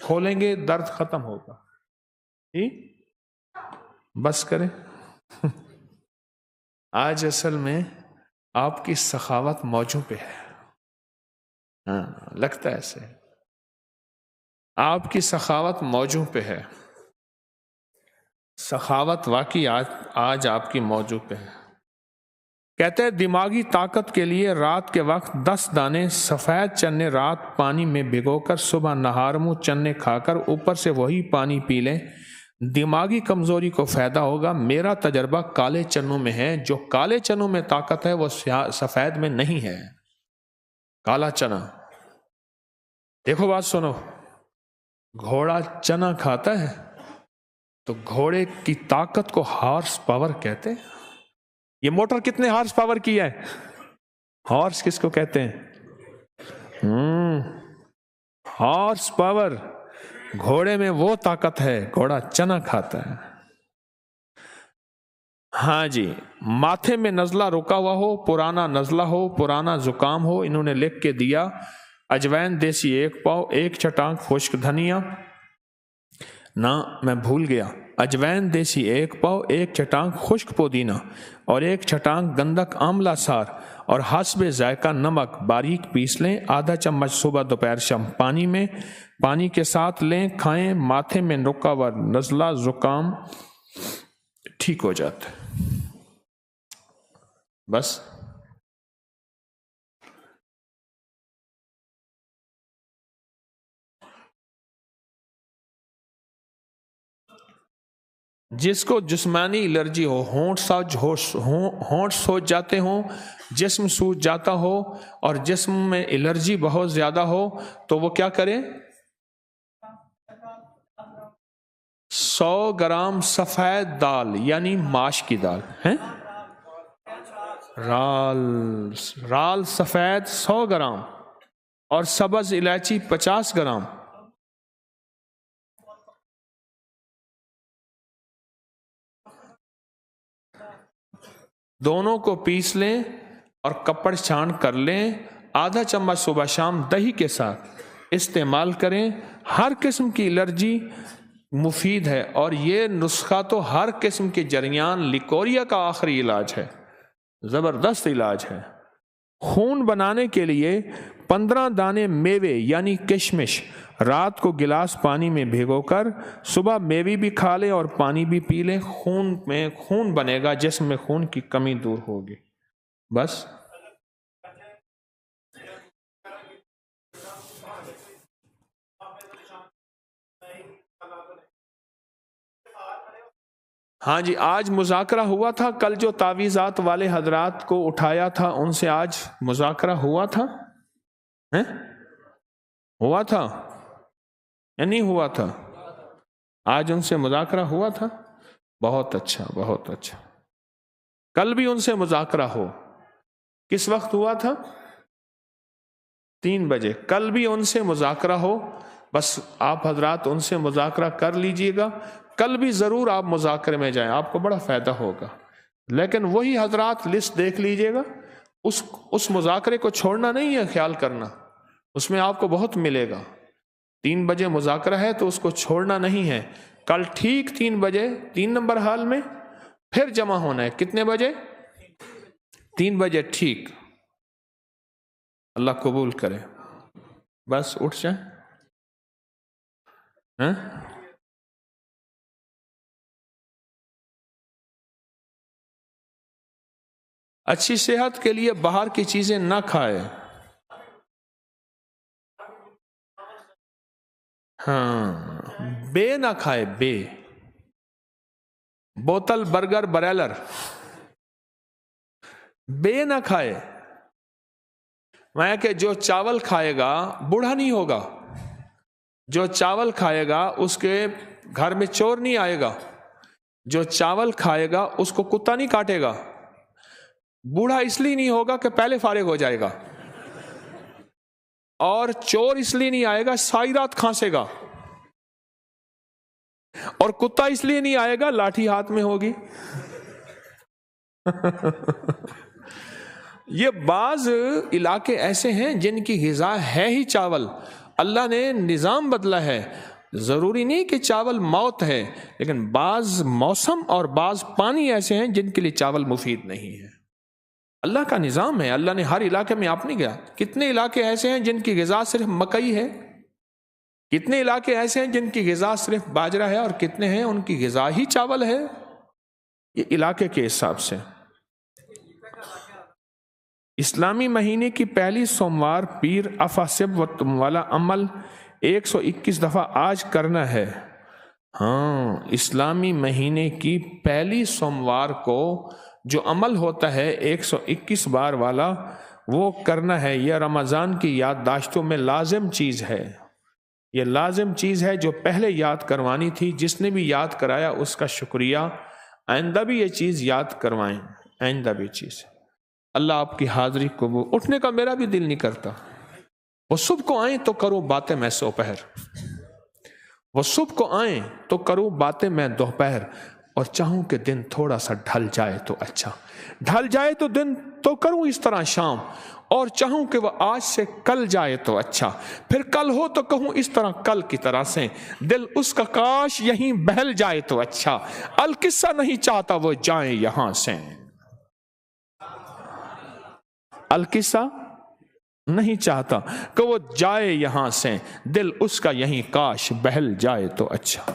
کھولیں گے درد ختم ہوگا. جی بس کریں. آج اصل میں آپ کی سخاوت موجوں پہ ہے. ہاں لگتا ہے ایسے، آپ کی سخاوت موجوں پہ ہے. سخاوت واقعی آج آپ کی موجوں پہ ہے. کہتے ہیں دماغی طاقت کے لیے رات کے وقت 10 دانے سفید چنے رات پانی میں بھگو کر صبح نہار منہ چنے کھا کر اوپر سے وہی پانی پی لیں، دماغی کمزوری کو فائدہ ہوگا. میرا تجربہ کالے چنوں میں ہے، جو کالے چنوں میں طاقت ہے وہ سفید میں نہیں ہے. کالا چنا، دیکھو بات سنو، گھوڑا چنا کھاتا ہے تو گھوڑے کی طاقت کو ہارس پاور کہتے ہیں. یہ موٹر کتنے ہارس پاور کی ہے؟ ہارس کس کو کہتے ہیں؟ Horsepower. گھوڑے میں وہ طاقت ہے، گھوڑا چنا کھاتا ہے. ہاں جی. ماتھے میں نزلہ رکا ہوا ہو، پرانا نزلہ ہو، پرانا زکام ہو، انہوں نے لکھ کے دیا اجوائن دیسی 1 پاؤ، 1 چٹانک خشک دھنیا. نہ میں بھول گیا، اجوائن دیسی 1 پاؤ، 1 چٹانک خشک پودینہ اور 1 چٹانک گندک آملہ سار اور حسب ذائقہ نمک باریک پیس لیں. آدھا چمچ صبح دوپہر شام پانی کے ساتھ لیں، کھائیں. ماتھے میں رکا ہوا نزلہ زکام ٹھیک ہو جاتا ہے. بس جس کو جسمانی الرجی ہو، ہونٹ سوج جاتے ہوں، جسم سوج جاتا ہو اور جسم میں الرجی بہت زیادہ ہو تو وہ کیا کرے؟ 100 گرام سفید دال یعنی ماش کی دال ہے، رال سفید 100 گرام اور سبز الائچی 50 گرام، دونوں کو پیس لیں اور کپڑ چھان کر لیں، آدھا چمچ صبح شام دہی کے ساتھ استعمال کریں۔ ہر قسم کی الرجی مفید ہے اور یہ نسخہ تو ہر قسم کے جریان لیکوریا کا آخری علاج ہے، زبردست علاج ہے۔ خون بنانے کے لیے 15 دانے میوے یعنی کشمش رات کو گلاس پانی میں بھگو کر صبح میوے بھی کھا لیں اور پانی بھی پی لیں، خون بنے گا، جسم میں خون کی کمی دور ہوگی۔ بس ہاں جی، آج مذاکرہ ہوا تھا، کل جو تعویذات والے حضرات کو اٹھایا تھا ان سے آج مذاکرہ ہوا تھا، ہوا تھا یا نہیں ہوا تھا؟ آج ان سے مذاکرہ ہوا تھا، بہت اچھا بہت اچھا۔ کل بھی ان سے مذاکرہ ہو، کس وقت ہوا تھا؟ 3 بجے۔ کل بھی ان سے مذاکرہ ہو، بس آپ حضرات ان سے مذاکرہ کر لیجئے گا، کل بھی ضرور آپ مذاکرے میں جائیں، آپ کو بڑا فائدہ ہوگا۔ لیکن وہی حضرات لسٹ دیکھ لیجئے گا، اس مذاکرے کو چھوڑنا نہیں ہے، خیال کرنا اس میں آپ کو بہت ملے گا۔ 3 بجے مذاکرہ ہے تو اس کو چھوڑنا نہیں ہے۔ کل ٹھیک 3 بجے 3 نمبر ہال میں پھر جمع ہونا ہے۔ کتنے بجے؟ 3 بجے ٹھیک۔ اللہ قبول کرے۔ بس اٹھ جائیں۔ اچھی صحت کے لیے باہر کی چیزیں نہ کھائے۔ بے نہ کھائے، بے، بوتل، برگر، بریلر، بے نہ کھائے۔ میں کہ جو چاول کھائے گا بوڑھا نہیں ہوگا، جو چاول کھائے گا اس کے گھر میں چور نہیں آئے گا، جو چاول کھائے گا اس کو کتا نہیں کاٹے گا، بوڑھا اس لیے نہیں ہوگا کہ پہلے فارغ ہو جائے گا، اور چور اس لیے نہیں آئے گا ساری رات کھانسے گا، اور کتا اس لیے نہیں آئے گا لاٹھی ہاتھ میں ہوگی۔ یہ بعض علاقے ایسے ہیں جن کی غذا ہے ہی چاول، اللہ نے نظام بدلا ہے۔ ضروری نہیں کہ چاول موت ہے، لیکن بعض موسم اور بعض پانی ایسے ہیں جن کے لیے چاول مفید نہیں ہے۔ اللہ کا نظام ہے، اللہ نے ہر علاقے میں آپ نہیں گیا۔ کتنے علاقے ایسے ہیں جن کی غذا صرف مکئی ہے، کتنے علاقے ایسے ہیں جن کی غذا صرف باجرہ ہے، اور کتنے ہیں ان کی غذا ہی چاول ہے۔ یہ علاقے کے حساب سے۔ اسلامی مہینے کی پہلی سوموار پیر افاسب والا عمل 121 دفعہ آج کرنا ہے۔ ہاں، اسلامی مہینے کی پہلی سوموار کو جو عمل ہوتا ہے 121 بار والا، وہ کرنا ہے۔ یہ رمضان کی یادداشتوں میں لازم چیز ہے، یہ لازم چیز ہے جو پہلے یاد کروانی تھی۔ جس نے بھی یاد کرایا اس کا شکریہ، آئندہ بھی یہ چیز یاد کروائیں، آئندہ بھی چیز۔ اللہ آپ کی حاضری کو، اٹھنے کا میرا بھی دل نہیں کرتا۔ وہ صبح کو آئیں تو کروں باتیں میں دوپہر، وہ صبح کو آئیں تو کروں باتیں میں دوپہر، اور چاہوں کہ دن تھوڑا سا ڈھل جائے تو اچھا، ڈھل جائے تو دن تو کروں اس طرح شام، اور چاہوں کہ وہ آج سے کل جائے تو اچھا، پھر کل ہو تو کہوں اس طرح کل کی طرح سے، دل اس کا کاش یہیں بہل جائے تو اچھا، القصہ نہیں چاہتا وہ جائیں یہاں سے، القصہ نہیں چاہتا کہ وہ جائے یہاں سے، دل اس کا یہیں کاش بہل جائے تو اچھا۔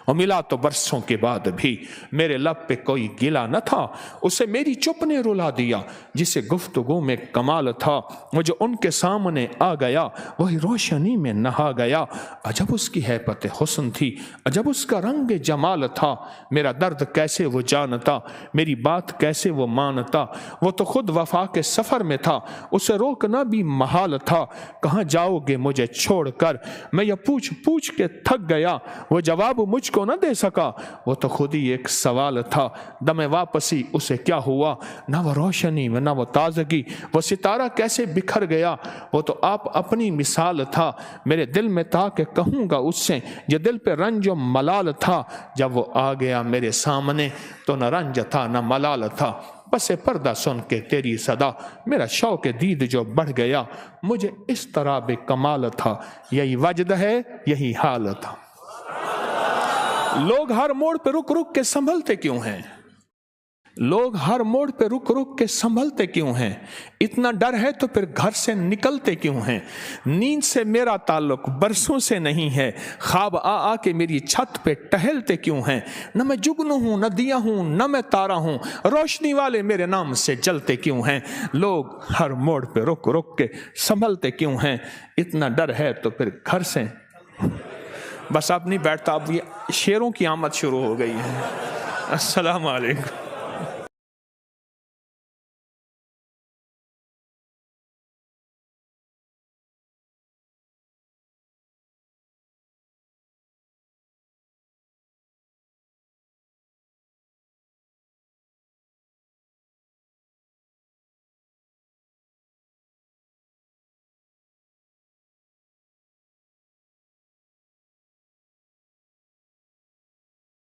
اور ملا تو برسوں کے بعد بھی میرے لب پہ کوئی گلا نہ تھا، اسے میری چپ نے رلا دیا، جسے گفتگو میں کمال تھا وہ جو ان کے سامنے آ گیا، وہی روشنی میں نہا گیا۔ عجب اس کی ہیبت حسن تھی، عجب اس کا رنگ جمال تھا، میرا درد کیسے وہ جانتا، میری بات کیسے وہ مانتا، وہ تو خود وفا کے سفر میں تھا، اسے روکنا بھی محال تھا۔ کہاں جاؤ گے مجھے چھوڑ کر، میں یہ پوچھ پوچھ کے تھک گیا، وہ جواب مجھ کو نہ دے سکا، وہ تو خود ہی ایک سوال تھا۔ دم واپسی اسے کیا ہوا، نہ وہ روشنی نہ وہ تازگی، وہ ستارہ کیسے بکھر گیا، وہ تو آپ اپنی مثال تھا۔ میرے دل میں تھا کہ کہوں گا اس سے، یہ دل پہ رنج و ملال تھا، جب وہ آ گیا میرے سامنے تو نہ رنج تھا نہ ملال تھا۔ پس پردہ سن کے تیری صدا، میرا شوق دید جو بڑھ گیا، مجھے اس طرح بے کمال تھا، یہی وجد ہے یہی حال تھا۔ لوگ ہر موڑ پہ رک رک کے سنبھلتے کیوں ہیں، لوگ ہر موڑ پہ رک رک کے سنبھلتے کیوں ہیں، اتنا ڈر ہے تو پھر گھر سے نکلتے کیوں ہیں۔ نیند سے میرا تعلق برسوں سے نہیں ہے، خواب آ آ کے میری چھت پہ ٹہلتے کیوں ہیں۔ نہ میں جگنو ہوں نہ دیا ہوں نہ میں تارا ہوں، روشنی والے میرے نام سے جلتے کیوں ہیں۔ لوگ ہر موڑ پہ رک رک کے سنبھلتے کیوں ہیں، اتنا ڈر ہے تو پھر گھر سے۔ بس اب نہیں بیٹھتا، اب یہ شعروں کی آمد شروع ہو گئی ہے۔ السلام علیکم۔